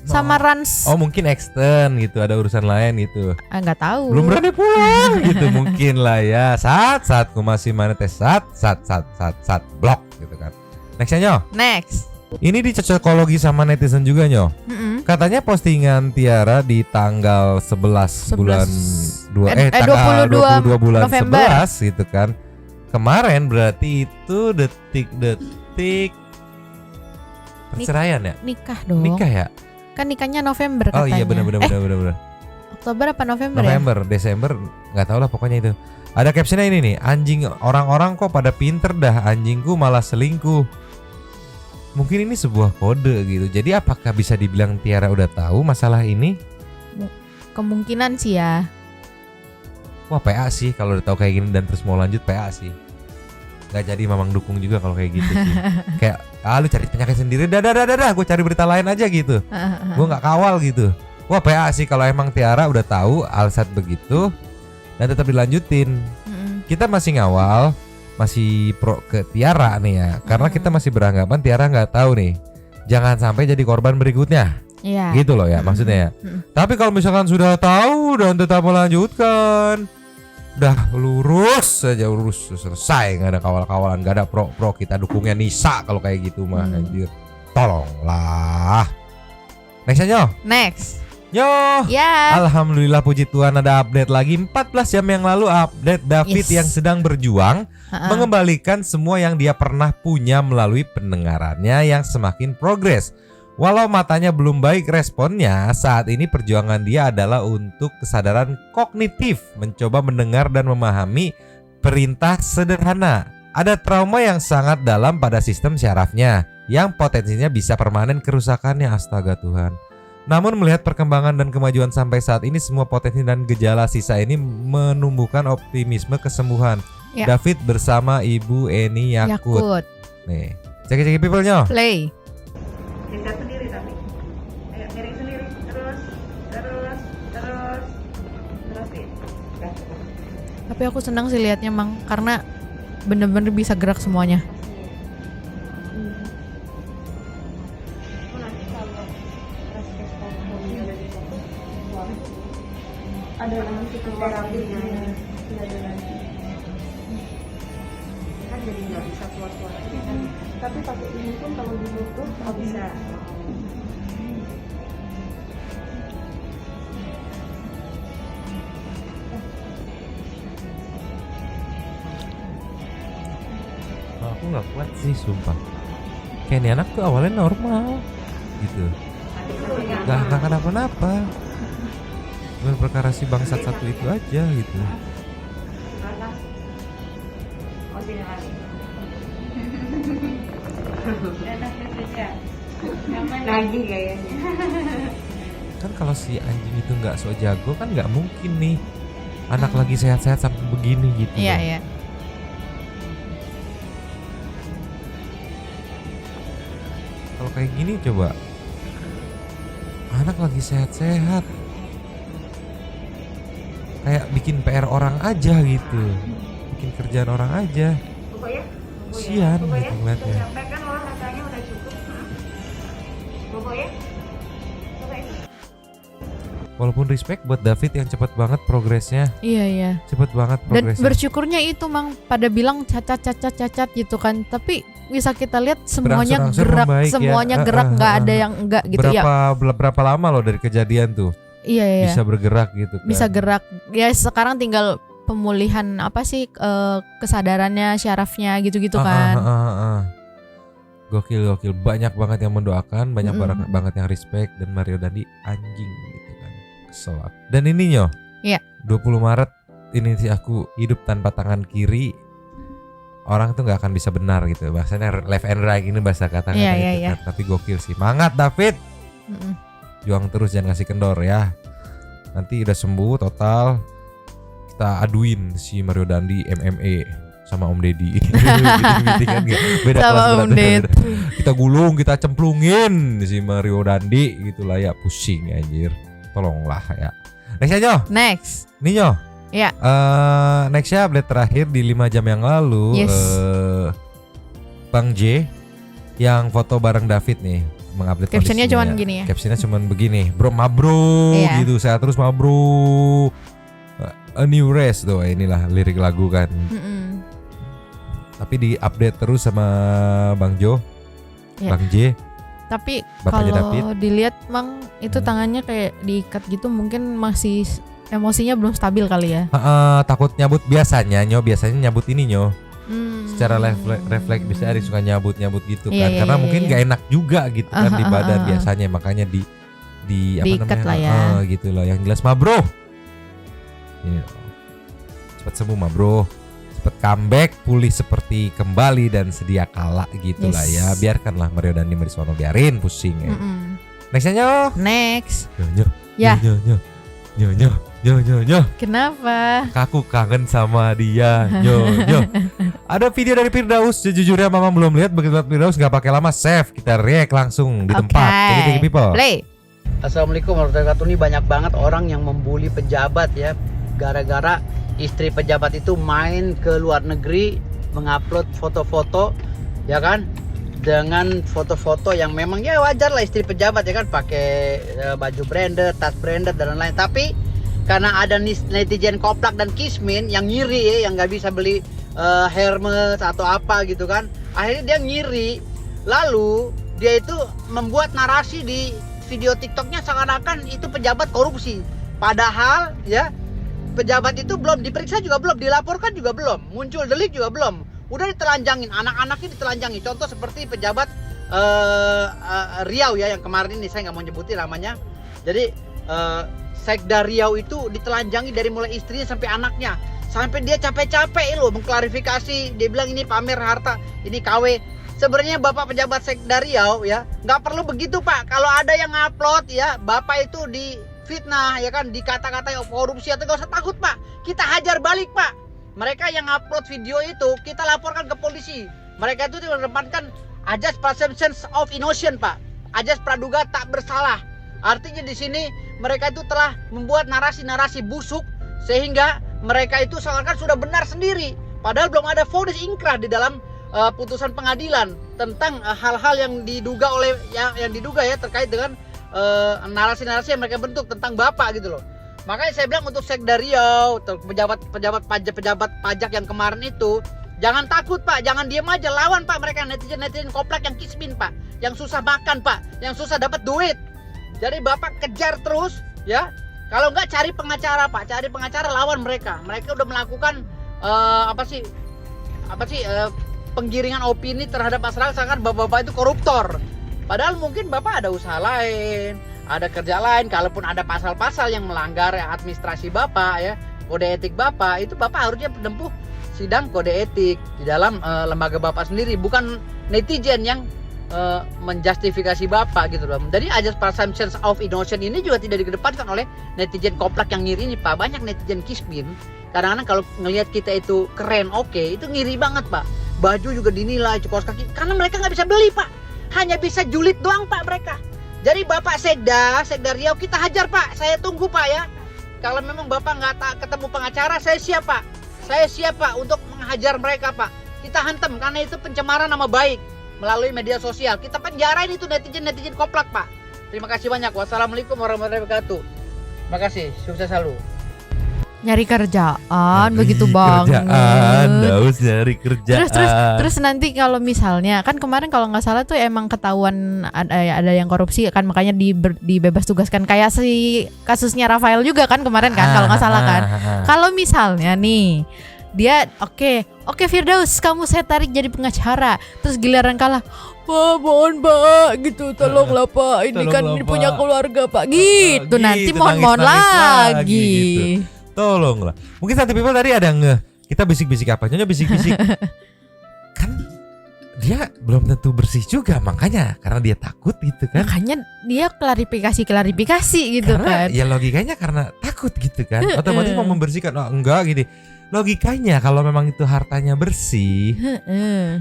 Sama Rans. Oh mungkin extend gitu, ada urusan lain gitu. Nggak tahu. Belum berani pulang gitu mungkin lah ya. Saat ku masih mana tes saat blok gitu kan. Nextnya Nyo. Next. Ini dicocokologi sama netizen juga Nyo. Katanya postingan Tiara di tanggal 11 bulan 22 bulan November. 11 gitu kan. Kemarin berarti itu detik-detik perceraian ya? Nikah dong. Nikah ya? Kan nikahnya November katanya. Oh iya benar. Oktober apa November ya? November, Desember, nggak tahu lah pokoknya itu. Ada captionnya ini nih, anjing orang-orang kok pada pinter dah, anjingku malah selingkuh. Mungkin ini sebuah kode gitu. Jadi apakah bisa dibilang Tiara udah tahu masalah ini? Kemungkinan sih ya. Wah PA sih kalau udah tahu kayak gini dan terus mau lanjut PA sih. Gak jadi Mamang dukung juga kalau kayak gitu sih. Kayak lu cari penyakit sendiri, dah gue cari berita lain aja gitu. Gue nggak kawal gitu. Wah PA sih kalau emang Tiara udah tahu alasan begitu dan tetap dilanjutin. Kita masih ngawal, masih pro ke Tiara nih ya, karena kita masih beranggapan Tiara nggak tahu nih. Jangan sampai jadi korban berikutnya. Iya. Gitu loh ya maksudnya ya. Tapi kalau misalkan sudah tahu dan tetap melanjutkan, udah lurus saja, lurus selesai, nggak ada kawal-kawalan, nggak ada pro kita dukungnya Nisa kalau kayak gitu mah anjir. Tolonglah. Next aja. Next. Yo, Ya. Alhamdulillah puji Tuhan ada update lagi 14 jam yang lalu update David yang sedang berjuang mengembalikan semua yang dia pernah punya melalui pendengarannya yang semakin progres. Walau matanya belum baik responnya, saat ini perjuangan dia adalah untuk kesadaran kognitif, mencoba mendengar dan memahami perintah sederhana. Ada trauma yang sangat dalam pada sistem syarafnya yang potensinya bisa permanen kerusakannya, astaga Tuhan. Namun melihat perkembangan dan kemajuan sampai saat ini, semua potensi dan gejala sisa ini menumbuhkan optimisme kesembuhan. Ya. David bersama Ibu Eni Yakut. Nih, cek people-nya. Play. Geser sendiri tapi. Ayo miring sendiri. Terus. Terusin. Tapi aku senang sih liatnya Mang, karena bener-bener bisa gerak semuanya. Ada nanti terapinya, ada nanti. Kan jadi nggak bisa keluar lagi kan. Tapi pakai ini pun kalau ditutup nggak bisa. Aku nggak kuat sih sumpah. Kayak ini anak tuh awalnya normal gitu, nggak kenapa-napa. Cuma perkara si bangsat satu itu aja gitu. Lagi kayaknya. Kan kalau si anjing itu nggak so jago kan nggak mungkin nih anak lagi sehat-sehat sampai begini gitu. Iya loh. iya. Kalau kayak gini coba anak lagi sehat-sehat, kayak bikin PR orang aja gitu, bikin kerjaan orang aja. Kasian gitu ngeliatnya. Sampai kan olahraganya udah cukup. Bobo ya. Walaupun respect buat David yang cepet banget progresnya. Iya iya. Cepet banget Dan progresnya. bersyukurnya itu Mang, pada bilang cacat gitu kan, tapi bisa kita lihat semuanya Berangsur-angsur gerak, membaik ya. semuanya gerak, nggak ada yang enggak gitu ya. Berapa lama loh dari kejadian tuh? Iya. Bisa bergerak gitu kan. Bisa gerak. Ya sekarang tinggal pemulihan apa sih kesadarannya, syarafnya gitu-gitu kan. Gokil. Banyak banget yang mendoakan, banyak banget yang respect, dan Mario Dandi anjing gitu kan. Kesel aku. Dan ini Nyo. Iya. 20 Maret ini sih aku hidup tanpa tangan kiri. Orang tuh nggak akan bisa benar gitu. Bahasanya left and right ini bahasa kata-kata itu kan. Tapi gokil sih. Semangat David. Juang terus, jangan ngasih kendor ya. Nanti udah sembuh total, kita aduin si Mario Dandi MMA sama Om Deddy. Kan, beda sama kelas Om Deddy. Kita gulung, kita cemplungin si Mario Dandi gitulah ya, pusing anjir. Tolonglah ya. Next aja. Next. Nih Nyo. Ya. Nextnya update terakhir di 5 jam yang lalu. Yes. Bang J yang foto bareng David nih mengupdate Captionnya kondisinya. cuman gini ya. Captionnya cuman begini, bro mabro Iya. gitu, saya terus mabro. A new race tuh, inilah lirik lagu kan. Tapi di update terus sama Bang Jo, Iya. Bang J. Tapi Bapaknya kalau dilihat Mang itu tangannya kayak diikat gitu, mungkin masih emosinya belum stabil kali ya. Takut nyabut biasanya nyabut ini Nyo. Secara refleks bisa ada suka nyabut gitu kan, Iya, karena iya, mungkin iya. gak enak juga gitu kan di badan biasanya, makanya Diikat lah ya. Gitu lah. Yang jelas mah bro, ini cepat sembuh mah bro, cepat comeback, pulih seperti kembali dan sedia kala gitu lah ya. Biarkanlah Mario Dandi Marisono, biarin pusing ya. Nextnya Next. Nyo. Kenapa? Aku kangen sama dia. Nyo. Ada video dari Firdaus. Sejujurnya Mama belum lihat. Begitu lihat Firdaus nggak pakai lama, save. Kita react langsung di tempat. Jadi people. Play. Assalamualaikum warahmatullahi wabarakatuh. Ini banyak banget orang yang membuli pejabat ya, gara-gara istri pejabat itu main ke luar negeri, mengupload foto-foto, ya kan, dengan foto-foto yang memang ya wajar lah istri pejabat ya kan, pakai baju branded, tas branded dan lain-lain. Tapi karena ada netizen koplak dan kismin yang ngiri ya, yang nggak bisa beli Hermes atau apa gitu kan, akhirnya dia ngiri, lalu dia itu membuat narasi di video TikToknya seakan-akan itu pejabat korupsi. Padahal ya pejabat itu belum diperiksa juga belum, dilaporkan juga belum, muncul delik juga belum, udah ditelanjangin, anak-anaknya ditelanjangi. Contoh seperti pejabat Riau ya, yang kemarin ini saya nggak mau nyebutin namanya. Jadi Sekda Riau itu ditelanjangi dari mulai istrinya sampai anaknya, sampai dia capek-capek loh mengklarifikasi. Dia bilang ini pamer harta, ini KW. Sebenarnya Bapak pejabat Sekda Riau ya nggak perlu begitu Pak. Kalau ada yang ngupload ya, Bapak itu difitnah ya kan, dikata-katai korupsi atau nggak usah takut Pak, kita hajar balik Pak. Mereka yang upload video itu kita laporkan ke polisi. Mereka itu mengedepankan ajas presumption of innocent Pak, ajas praduga tak bersalah. Artinya di sini mereka itu telah membuat narasi-narasi busuk sehingga mereka itu seakan sudah benar sendiri, padahal belum ada vonis ingkrah di dalam putusan pengadilan tentang hal-hal yang diduga ya terkait dengan narasi-narasi yang mereka bentuk tentang Bapak gitu loh. Makanya saya bilang untuk Sekda Riau, pejabat pajak yang kemarin itu, jangan takut Pak, jangan diem aja, lawan Pak mereka netizen koplak yang kismin Pak, yang susah makan Pak, yang susah dapat duit. Jadi Bapak kejar terus ya. Kalau enggak cari pengacara Pak, cari pengacara, lawan mereka. Mereka udah melakukan penggiringan opini terhadap masyarakat seakan bapak-bapak itu koruptor. Padahal mungkin Bapak ada usaha lain, ada kerja lain. Kalaupun ada pasal-pasal yang melanggar administrasi Bapak ya, kode etik Bapak, itu Bapak harusnya menempuh sidang kode etik di dalam lembaga Bapak sendiri, bukan netizen yang menjustifikasi Bapak gitu loh. Jadi ajas presumption of innocent ini juga tidak dikedepankan oleh netizen koplak yang ngiri ini Pak. Banyak netizen kismin kadang-kadang kalau ngelihat kita itu keren, oke, itu ngiri banget Pak. Baju juga dinilai, kaos kaki, karena mereka nggak bisa beli Pak, hanya bisa julid doang Pak mereka. Jadi Bapak Sekda Riau kita hajar Pak, saya tunggu Pak ya. Kalau memang Bapak nggak ketemu pengacara, saya siap Pak, untuk menghajar mereka Pak. Kita hantam karena itu pencemaran nama baik melalui media sosial. Kita penjarain itu netizen koplak Pak. Terima kasih banyak. Wassalamualaikum warahmatullahi wabarakatuh. Terima kasih, sukses selalu. Nyari kerjaan begitu banget. Daus nyari kerjaan. Terus nanti kalau misalnya kan kemarin kalau nggak salah tuh emang ketahuan ada yang korupsi kan, makanya dibebas tugaskan kayak si kasusnya Rafael juga kan kemarin kan kalau nggak salah kan. Kalau misalnya nih dia oke Firdaus, kamu saya tarik jadi pengacara, terus giliran kalah, Pak mohon Pak gitu, tolonglah Pak, ini kan ini punya keluarga Pak gitu, nanti mohon lagi gitu. Tolonglah. Mungkin satu people tadi ada kita bisik-bisik apa? Nyonya bisik-bisik. Kan dia belum tentu bersih juga, makanya karena dia takut gitu kan. Makanya dia klarifikasi gitu karena, kan. Ya logikanya karena takut gitu kan. Otomatis mau membersihkan, enggak gini. Logikanya kalau memang itu hartanya bersih,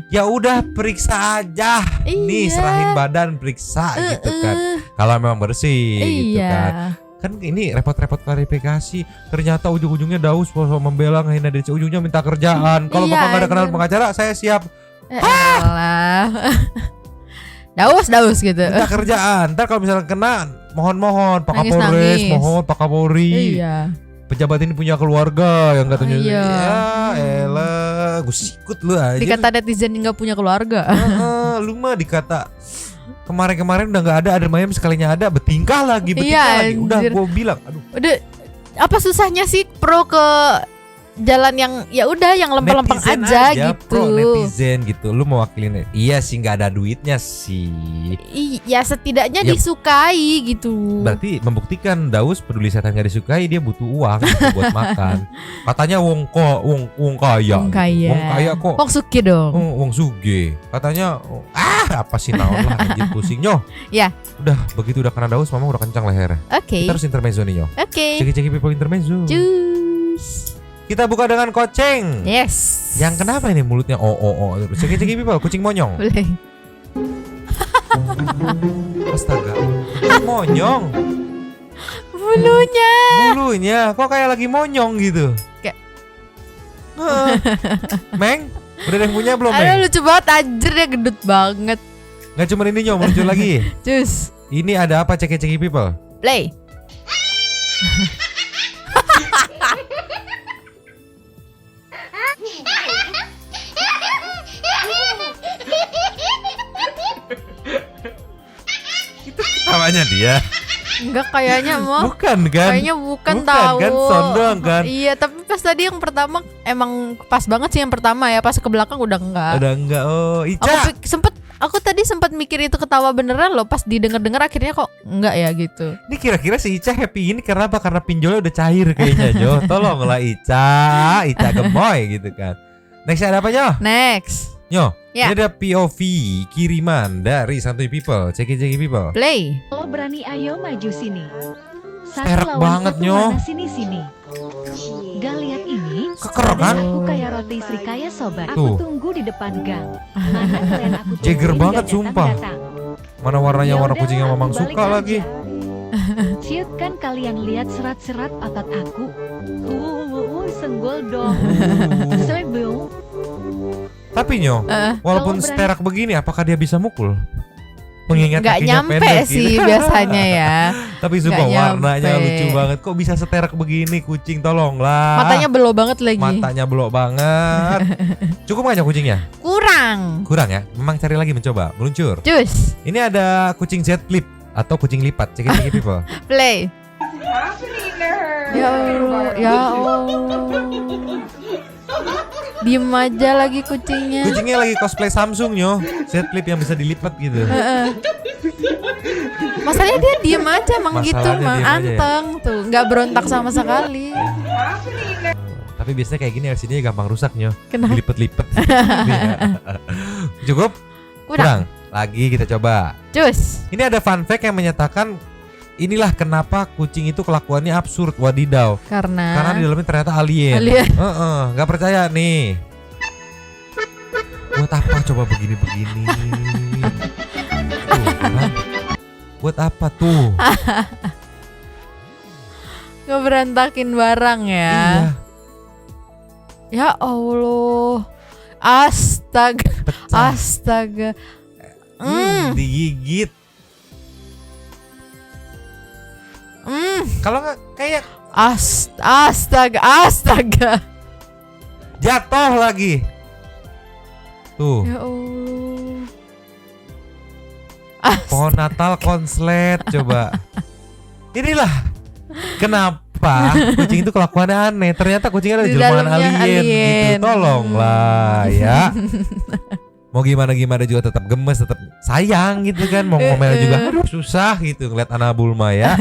ya udah periksa aja. Nih serahin badan periksa gitu kan. Kalau memang bersih gitu kan. Kan ini repot-repot klarifikasi, ternyata ujung-ujungnya Daus membela ngehina dari ujungnya minta kerjaan. Kalau Bapak nggak ada kenal pengacara, saya siap. Daus gitu. Minta kerjaan. Ntar kalau misalnya kena, mohon Pak Kapolres, mohon Pak Kapolri. Iya. Pejabat ini punya keluarga yang katanya. Iya. Ya elah, gue sikut lu aja. Dikata netizen nggak punya keluarga. Lu mah dikata kemarin udah nggak ada mayem, sekalinya ada bertingkah lagi. Udah gue bilang, aduh. Udah apa susahnya sih pro ke jalan yang ya udah yang lempeng-lempeng Netizen aja gitu. Pro netizen gitu. Lu mau wakilin. Iya sih nggak ada duitnya sih. Ya setidaknya Ya, disukai gitu. berarti membuktikan Daus peduli setan nggak disukai, dia butuh uang gitu buat makan. Katanya wong kaya. Wong kaya. Wong kaya kok. Wong suki dong. Wong suge. Katanya apa sih naon lah anjir pusing nyoh. Ya. Udah begitu udah kena Daus mama udah kencang leher. Oke. Kita harus intermezzo nih nyoh. Oke. Ceki-ceki people intermezzo. Cus. Kita buka dengan koceng. Yes. Yang kenapa ini mulutnya terus. Ceki-ceki people kucing monyong. Boleh. Astaga. Kucing monyong. Bulunya kok kayak lagi monyong gitu. Kayak Meng, udah ada yang punya belum, Aduh Meng? lucu banget anjir dia gendut banget. Nggak cuma ini nyoh, muncul lagi. Cus. Ini ada apa ceki-ceki people? Play. Namanya dia. Enggak kayaknya mah. Bukan kan? Kayaknya bukan tahu. Kan sondong kan? Iya, tapi pas tadi yang pertama emang pas banget sih yang pertama ya, pas ke belakang udah enggak. Udah enggak. Oh, Ica. Aku tadi sempat mikir itu ketawa beneran loh, pas didengar-dengar akhirnya kok enggak ya gitu. Ini kira-kira si Ica happy ini karena apa? Karena pinjolnya udah cair kayaknya, Jo. Tolonglah Ica gemoy gitu kan. Next ada apa, Nyo? Next. Nyo, Ya. ini ada POV kiriman dari Santuy People, ceki-ceki people. Play. Kalau berani ayo maju sini. Sterk Satu lawan banget, satu Nyo. mana sini. Gak lihat ini? Keker kan? Aku kayak roti Srikaya sobat. Tuh. Aku tunggu di depan gang. Mana kalian aku tungguin Jagger gak banget, datang-datang. sumpah. Mana warnanya Ya warna udah, kucing yang aku Mamang balik suka aja. lagi. Ciut kan kalian lihat serat-serat otot aku. Senggol dong. Saya beu. Tapi Nyo, walaupun kalau berani- sterak begini, apakah dia bisa mukul? Mengingat Nggak kakinya nyampe pendek sih gitu. biasanya ya. Tapi sumpah Nggak warnanya nyampe. lucu banget. Kok bisa sterak begini kucing, tolonglah. Matanya belok banget lagi. Matanya belok banget. Cukup nggak Nyo kucingnya? Kurang. Kurang ya? Memang cari lagi mencoba, meluncur. Cus. Ini ada kucing Z Flip atau kucing lipat, ceki-ceki people. Play. Ya Allah, ya Allah. Diem aja lagi kucingnya. Kucingnya lagi cosplay Samsung Nyo, Z Flip yang bisa dilipat gitu. Masalahnya dia diem aja emang Masalahnya gitu mah diem aja ya? anteng tuh, nggak berontak sama sekali. Tapi biasanya kayak gini LCD gampang rusak Nyo. Kenapa? Dilipet-lipet. Cukup? Kurang. Lagi kita coba. Cus. Ini ada fun fact yang menyatakan inilah kenapa kucing itu kelakuannya absurd, wadidaw. Karena di dalamnya ternyata alien. Nggak percaya nih. Buat apa coba begini-begini? Tuh, kan? Buat apa tuh? Ngeberantakin barang ya. Iya. Ya Allah. Astaga. Astaga. Digigit. Kalau nggak kayak astaga. Jatuh lagi. Tuh. Ya Allah. Pohon Natal konslet coba. Inilah kenapa kucing itu kelakuannya aneh. Ternyata kucingnya ada Di jelmaan dalamnya alien gitu. alien. Tolonglah ya. Mau gimana juga tetap gemes, tetap sayang gitu kan. Mau ngomel juga aduh susah gitu ngeliat anak Bulma ya.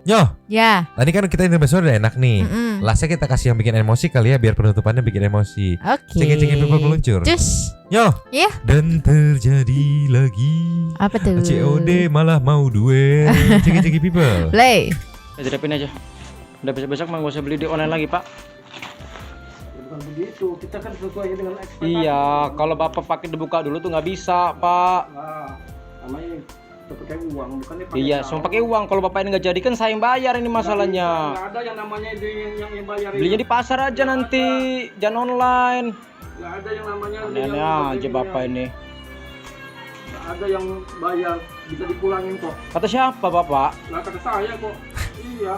Nyo. Ya. Tadi kan kita intermezzo udah enak nih. Lastnya kita kasih yang bikin emosi kali ya biar penutupannya bikin emosi. Oke. Ceki-ceki people meluncur. Cus. Nyo. Ya. Dan terjadi lagi. Apa tuh? COD malah mau duel. Ceki-ceki people. Play. Terapin aja. Udah besok-besok mah gak usah beli di online lagi, Pak. Bukan begitu, kita kan sesuai dengan ekspektasi. Iya, kalau Bapak pakai dibuka dulu tuh nggak bisa, Pak. Nah, namanya pakai uang, bukannya pakai Iya, uang. semua pakai uang. Kalau Bapak ini nggak jadi kan saya yang bayar ini masalahnya. Nggak ada yang namanya itu yang bayar. Belinya di pasar aja nanti, jangan online. Nggak ada yang namanya. Aneh aja Bapak ini. Nggak ada yang bayar, bisa dipulangin kok. Kata siapa Bapak? Lah kata saya kok. Iya.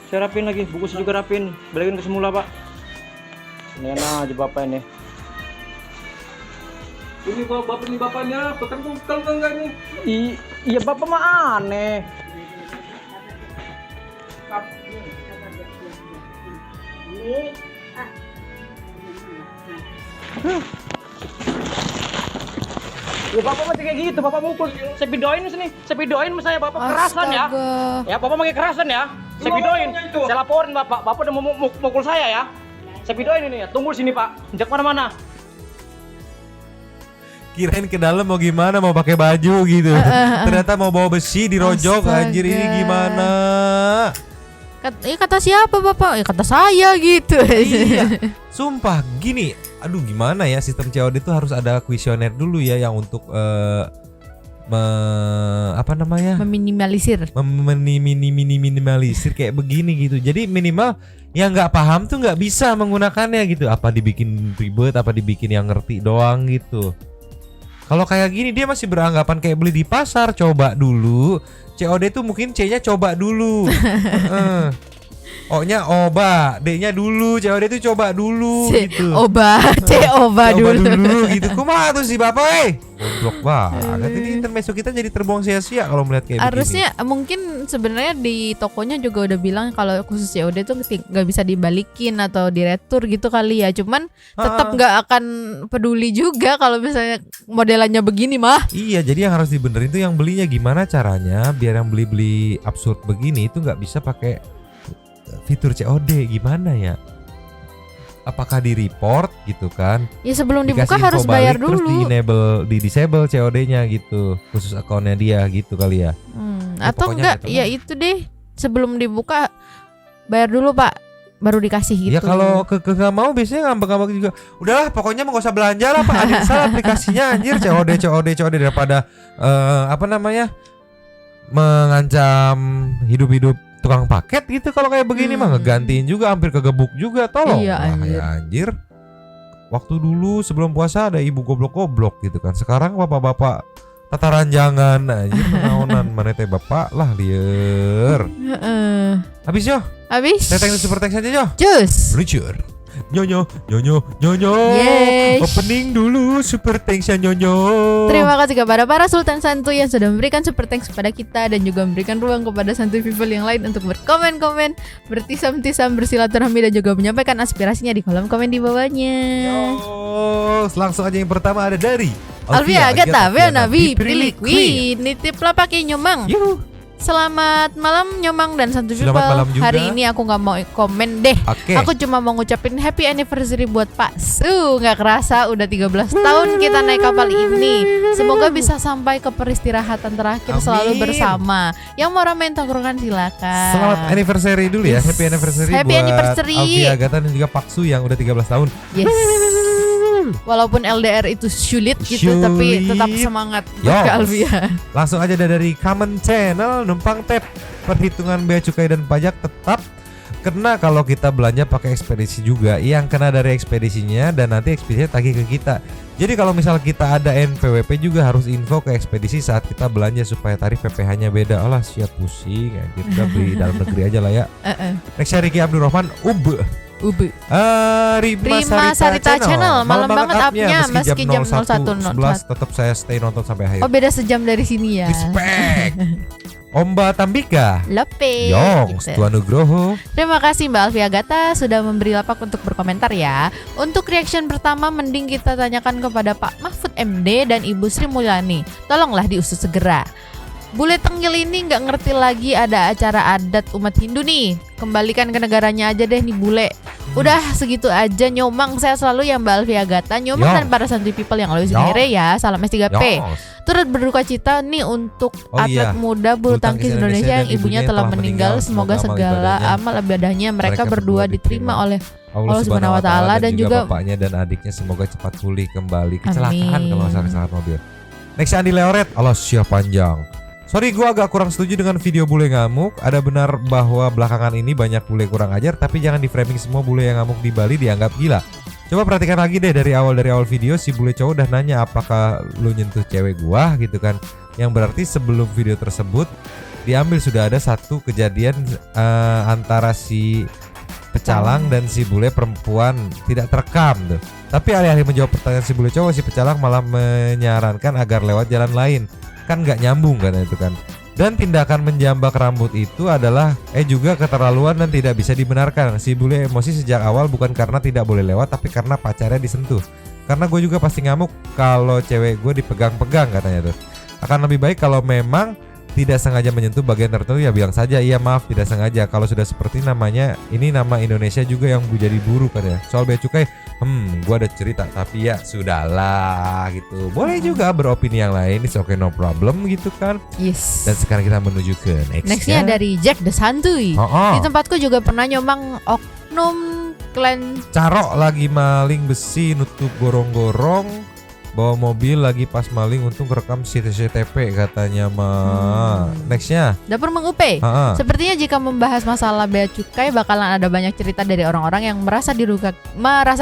Saya rapin lagi, buku saya juga rapin. Balikin ke semula, Pak. Ini aja Bapak ini. Ini bapak ini bapaknya, betul enggak nih? Iya Bapak mah aneh. Ya bapak masih kayak gitu, bapak mukul. Saya videoin sini, saya videoin saya bapak kerasan ya. Ya bapak pakai kerasan ya. Saya videoin, saya laporin bapak. Bapak udah mau mukul saya ya. Saya videoin ini ya. Tunggu sini pak, jangan kemana-mana. Kirain ke dalam mau gimana, mau pakai baju gitu. Ternyata mau bawa besi dirojok. Anjir, ini gimana? Kata siapa bapak? Kata saya gitu. Iya. Sumpah gini, aduh gimana ya, sistem COD itu harus ada kuesioner dulu ya yang untuk apa namanya? Meminimalisir. Minimalisir kayak begini gitu. Jadi minimal yang nggak paham tuh nggak bisa menggunakannya gitu. Apa dibikin ribet, apa dibikin yang ngerti doang gitu. Kalau kayak gini dia masih beranggapan kayak beli di pasar, coba dulu. COD tuh mungkin C-nya coba dulu. O-nya oba, D-nya dulu, COD itu coba dulu gitu. Oba, C oba dulu gitu. Kumaha tuh si Bapak goblok banget. Ini intermezzo kita jadi terbuang sia-sia kalau melihat kayak harusnya begini. Mungkin sebenarnya di tokonya juga udah bilang kalau khusus COD tuh nggak bisa dibalikin atau diretur gitu kali ya. Cuman tetap nggak akan peduli juga kalau misalnya modelannya begini mah. Iya, jadi yang harus dibenerin tuh yang belinya gimana caranya biar yang beli absurd begini itu nggak bisa pakai fitur COD, gimana ya? Apakah di report gitu kan? Ya sebelum dibuka dikasih harus info bayar balik, terus dulu. di disable COD-nya gitu, khusus akunnya dia gitu kali ya. Atau enggak ya itu deh, sebelum dibuka bayar dulu Pak, baru dikasih gitu. Ya kalau nggak mau biasanya ngambek-ngambek juga. Udahlah pokoknya nggak usah belanja lah Pak, uninstall aplikasinya anjir. COD daripada apa namanya, mengancam hidup tukang paket gitu. Kalau kayak begini mah ngegantiin juga, hampir kegebuk juga. Tolong iya, anjir. Waktu dulu sebelum puasa ada ibu goblok-goblok gitu kan. Sekarang bapak-bapak tataran jangan anjir, naonan mana teh bapak lah liar. Habis yo. Habis. Teteng super thanks aja yo. Cus. Luncur. Nyonyo. Yeay. Opening dulu super thanks ya Nyonyo. Terima kasih kepada para Sultan Santuy yang sudah memberikan super thanks kepada kita dan juga memberikan ruang kepada santuy people yang lain untuk berkomen-komen, bertisam-tisam, bersilaturahmi dan juga menyampaikan aspirasinya di kolom komen di bawahnya. Langsung aja yang pertama ada dari Alvia Gata Nabi Priliqui nitiplah pakai Nyomang. Selamat malam Nyomang dan Santuy People. Selamat malam juga. Hari ini aku nggak mau komen deh. Aku cuma mau ngucapin happy anniversary buat Pak Su. Nggak kerasa udah 13 tahun kita naik kapal ini. Semoga bisa sampai ke peristirahatan terakhir. Amin. Selalu bersama. Yang mau ramein tongkrongan silakan. Selamat anniversary dulu ya. Happy anniversary buat Alvia Gata dan juga Pak Su yang udah 13 tahun. Yes. Walaupun LDR itu sulit gitu, tapi tetap semangat buat Alvia. Langsung aja dari Common Channel, numpang tap perhitungan bea cukai dan pajak tetap kena kalau kita belanja pakai ekspedisi juga. Yang kena dari ekspedisinya dan nanti ekspedisinya tagih ke kita. Jadi kalau misal kita ada NPWP juga harus info ke ekspedisi saat kita belanja supaya tarif PPh-nya beda. Alah siap pusing ya, kita beli dalam negeri aja lah ya. Next Ricky Abdurrahman Rima Sarita Channel. Malam banget upnya meski jam 01.11 tetap saya stay nonton sampai akhir. Oh beda sejam dari sini ya. Respect. Omba Tambika Lope Yongs Tuan Nugroho. Terima kasih Mbak Alvia Gata sudah memberi lapak untuk berkomentar ya. Untuk reaction pertama mending kita tanyakan kepada Pak Mahfud MD dan Ibu Sri Mulyani. Tolonglah diusut segera. Bule Tenggel ini nggak ngerti lagi ada acara adat umat Hindu nih. Kembalikan ke negaranya aja deh nih bule. Udah segitu aja Nyomang. Saya selalu yang Mbak Alvia Gata Nyomang dan para santuy people yang always ngere ya. Salam S3P. Turut berduka cita nih untuk atlet muda bulu tangkis Indonesia yang ibunya telah meninggal. Semoga segala amal ibadahnya mereka berdua diterima oleh Allah Subhanahu wa taala dan juga bapaknya dan adiknya semoga cepat pulih kembali. Kecelakaan kalau masalah kecelakaan mobil. Next Andi Leoret. Allah siap panjang. Sorry gue agak kurang setuju dengan video bule ngamuk. Ada benar bahwa belakangan ini banyak bule kurang ajar, tapi jangan di framing semua bule yang ngamuk di Bali dianggap gila. Coba perhatikan lagi deh dari awal video si bule cowok udah nanya apakah lu nyentuh cewek gua gitu kan. Yang berarti sebelum video tersebut diambil sudah ada satu kejadian antara si pecalang dan si bule perempuan tidak terekam tuh. Tapi alih-alih menjawab pertanyaan si bule cowok, si pecalang malah menyarankan agar lewat jalan lain. Kan nggak nyambung kan itu kan. Dan tindakan menjambak rambut itu adalah juga keterlaluan dan tidak bisa dibenarkan. Si bule emosi sejak awal bukan karena tidak boleh lewat, tapi karena pacarnya disentuh. Karena gue juga pasti ngamuk kalau cewek gue dipegang-pegang katanya tuh. Akan lebih baik kalau memang tidak sengaja menyentuh bagian tertentu ya bilang saja iya maaf tidak sengaja. Kalau sudah seperti namanya, ini nama Indonesia juga yang jadi buruk katanya. Soal bea cukai, gue ada cerita tapi ya sudahlah gitu. Boleh juga beropini yang lain, it's okay no problem gitu kan. Yes. Dan sekarang kita menuju ke nextnya dari Jack the Santuy. Di tempatku juga pernah nyomang oknum klan Caro lagi maling besi nutup gorong-gorong. Bawa mobil lagi pas maling, untung kerekam CCTV katanya mah. Nextnya Dapur Mang Upe. Sepertinya jika membahas masalah bea cukai bakalan ada banyak cerita dari orang-orang yang merasa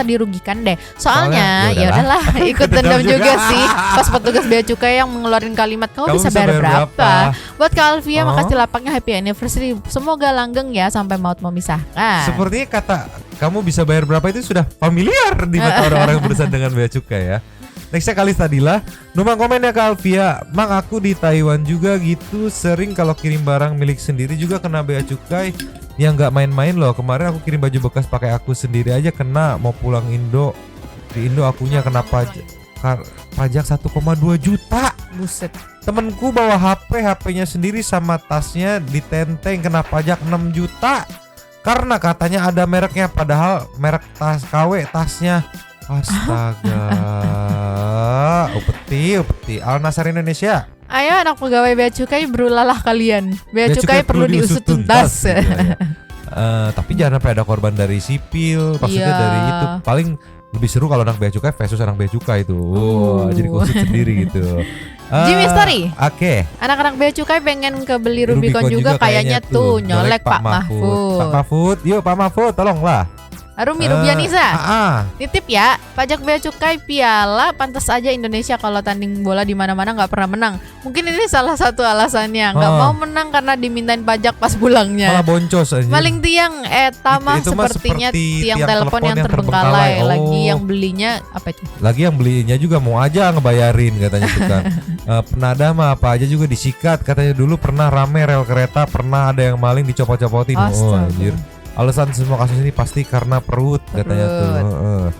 dirugikan deh. Soalnya ya udahlah ikut dendam juga sih. Pas petugas bea cukai yang mengeluarkan kalimat kamu bisa bayar berapa. Buat Kak Alfia makasih lapaknya happy anniversary. Semoga langgeng ya sampai maut memisahkan. Sepertinya kata kamu bisa bayar berapa itu sudah familiar di mata orang-orang yang berurusan dengan bea cukai ya. Nextnya kali Stadila, numpang komen ya Kak Alfia. Mang aku di Taiwan juga gitu, sering kalau kirim barang milik sendiri juga kena bea cukai. Yang nggak main-main loh. Kemarin aku kirim baju bekas pakai aku sendiri aja kena. Mau pulang Indo, di Indo akunya kena pajak 1,2 juta. Buset. Temenku bawa HP-nya sendiri sama tasnya ditenteng kena pajak 6 juta. Karena katanya ada mereknya, padahal merek tas KW tasnya. Astaga. Upeti Al Nasar Indonesia. Ayo anak pegawai bea cukai berulalah kalian. Bea cukai perlu diusut tuntas. Tapi jangan sampai ada korban dari sipil. Maksudnya dari itu paling lebih seru kalau anak bea cukai versus anak bea cukai itu. Jadi kusut sendiri gitu. Jimmy Story. Oke. Anak-anak bea cukai pengen kebeli Rubicon juga kayaknya tuh nyolek Pak Mahfud. Pak Mahfud, yuk Pak Mahfud tolonglah. Rumi Rubianisa, titip ya, pajak bea cukai piala pantas aja Indonesia kalau tanding bola di mana-mana nggak pernah menang. Mungkin ini salah satu alasannya, nggak mau menang karena dimintain pajak pas pulangnya. Malah boncos aja. Maling tiang, tamah sepertinya tiang telepon yang terbengkalai. Lagi yang belinya apa itu? Lagi yang belinya juga mau aja ngebayarin katanya tuh kan. Penada mah apa aja juga disikat katanya. Dulu pernah rame rel kereta, pernah ada yang maling dicopot-copotin. Anjir. Alasan semua kasus ini pasti karena perut. Katanya tuh.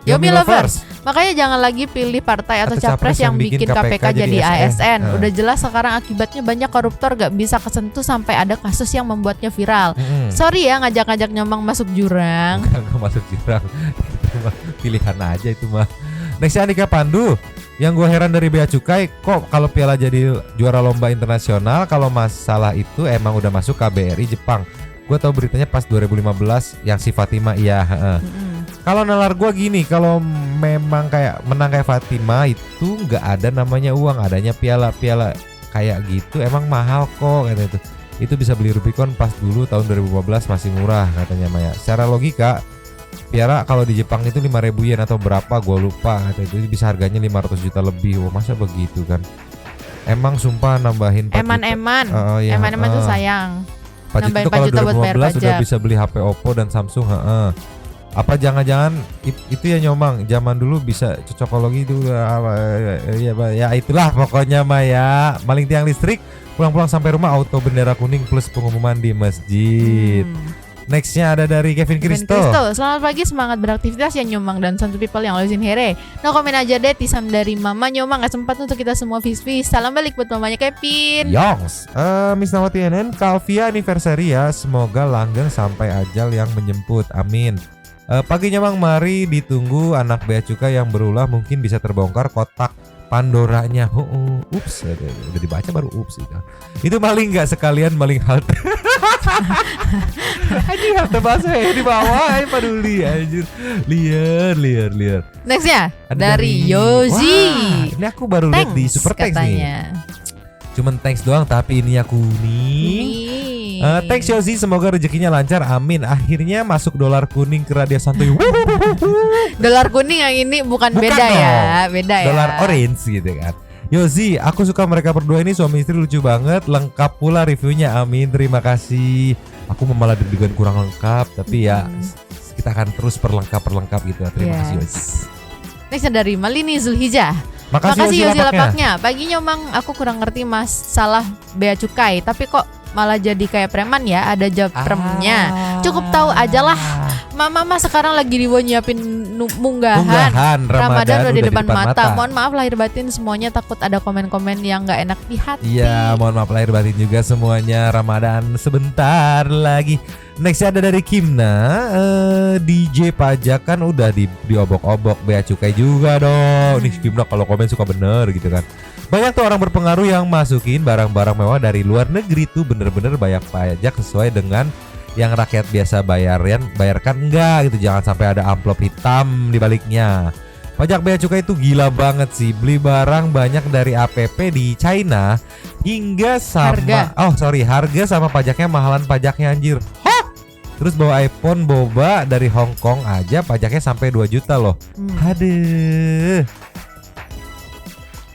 Yomi Lovers, makanya jangan lagi pilih partai atau capres yang bikin KPK jadi ASN. Udah jelas sekarang akibatnya banyak koruptor gak bisa kesentuh sampai ada kasus yang membuatnya viral. Sorry ya ngajak-ngajak nyomang masuk jurang. Enggak masuk jurang. Itu mah pilihan aja itu mah. Nextnya Andika Pandu. Yang gue heran dari bea cukai, kok kalau piala jadi juara lomba internasional, kalau masalah itu emang udah masuk KBRI Jepang. Gue tahu beritanya pas 2015 yang si Fatima Kalau nalar gue gini, kalau memang kayak menang kayak Fatima itu nggak ada namanya uang, adanya piala-piala kayak gitu emang mahal kok katanya itu. Itu bisa beli Rubicon pas dulu tahun 2015 masih murah katanya Maya. Secara logika piala kalau di Jepang itu 5.000 yen atau berapa gue lupa katanya itu bisa harganya 500 juta lebih. Oh, masa begitu kan? Emang sumpah nambahin 4 Eman-eman tuh sayang. Pajak itu kalau 2015 udah bisa beli HP Oppo dan Samsung. Apa jangan-jangan itu ya nyomang zaman dulu bisa cocokologi itu ya itulah pokoknya Maya. Maling tiang listrik, pulang-pulang sampai rumah auto bendera kuning plus pengumuman di masjid. Nextnya ada dari Kevin Kristo. Selamat pagi, semangat beraktivitas ya nyomang dan santu people yang lulusin here. No komen aja deh, tisam dari mama nyomang gak sempat untuk kita semua vis-vis. Salam balik buat mamanya Kevin. Yongs, Miss Nawati NN, Kalvia anniversary ya. Semoga langgeng sampai ajal yang menjemput. Amin. Pagi nyomang, mari ditunggu anak bea cukai yang berulah mungkin bisa terbongkar kotak Pandoranya. Ups, udah dibaca baru ups itu. Itu maling nggak sekalian maling halte. Anjir halte bahasa ya di bawah aja peduli anjir. Liar. Nextnya dari Yozi. Wah, ini aku baru lihat di Super Thanks nih. Cuman thanks doang tapi ini aku kuning. Thanks Yozi, semoga rezekinya lancar, amin. Akhirnya masuk dolar kuning ke Radio Santuy. Dolar kuning yang ini bukan beda dong. Beda ya. Dolar orange gitu kan. Yozi, aku suka mereka berdua ini, suami istri lucu banget, lengkap pula reviewnya, amin. Terima kasih. Aku malah deg-degan kurang lengkap, tapi ya kita akan terus perlengkap gitu. Terima kasih Yozi. Nextnya dari Malini Zulhijjah. Makasih Yosi lapaknya. Paginya Mang, aku kurang ngerti masalah bea cukai, tapi kok malah jadi kayak preman ya, ada job termnya. Cukup tahu aja lah. Mama sekarang lagi nyiapin munggahan Ramadan udah di depan mata. Mohon maaf lahir batin semuanya, takut ada komen-komen yang nggak enak di hati. Iya, mohon maaf lahir batin juga semuanya. Ramadan sebentar lagi. Next ada dari Kimna, DJ pajak kan udah diobok-obok, bea cukai juga dong. Nih Kimna kalau komen suka bener gitu kan. Banyak tuh orang berpengaruh yang masukin barang-barang mewah dari luar negeri tuh bener-bener bayar pajak sesuai dengan yang rakyat biasa bayarkan enggak gitu. Jangan sampai ada amplop hitam di baliknya. Pajak bea cukai itu gila banget sih. Beli barang banyak dari APP di China hingga sama harga sama pajaknya mahalan pajaknya anjir. Hah? Terus bawa iPhone boba dari Hong Kong aja pajaknya sampai 2 juta loh. Aduh.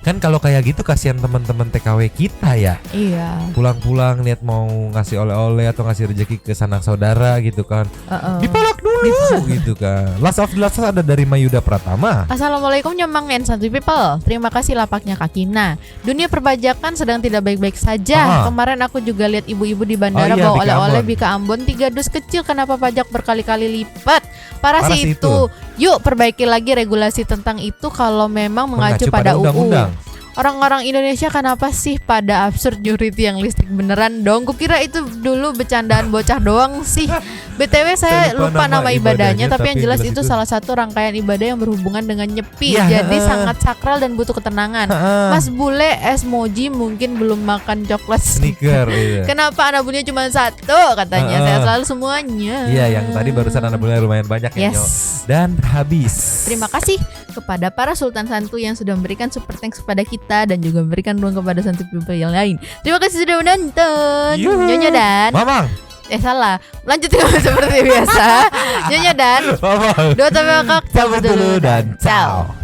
Kan kalau kayak gitu kasihan teman-teman TKW kita ya. Iya. Pulang-pulang niat mau ngasih oleh-oleh atau ngasih rezeki ke sanak saudara gitu kan. Dipolak dulu gitu kan. Last of the last ada dari Mayuda Pratama. Assalamualaikum Nyomang and Santuy People. Terima kasih lapaknya Kak Kina. Dunia perpajakan sedang tidak baik-baik saja. Kemarin aku juga lihat ibu-ibu di bandara bawa oleh-oleh Bika Ambon 3 dus kecil. Kenapa pajak berkali-kali lipat? Parah sih itu. Yuk perbaiki lagi regulasi tentang itu kalau memang mengacu pada undang-undang. Orang-orang Indonesia kenapa sih pada absurd nyuri tiang listrik beneran dong? Kukira itu dulu bercandaan bocah doang sih. BTW saya lupa nama ibadahnya, tapi yang jelas itu salah satu rangkaian ibadah yang berhubungan dengan nyepi. Jadi sangat sakral dan butuh ketenangan. Mas Bule Esmoji mungkin belum makan coklat sneaker. Kenapa anak bule cuma 1 katanya? Saya selalu semuanya. Iya, yang tadi barusan anak bule lumayan banyak ya. Dan habis. Terima kasih kepada para Sultan Santu yang sudah memberikan super thanks kepada kita dan juga memberikan ruang kepada Santu people yang lain. Terima kasih sudah menonton. Nyonya dan Mamang. Salah. Lanjutin seperti biasa. Nyonya dan Dua Tapi Kakak cabut dulu dan ciao.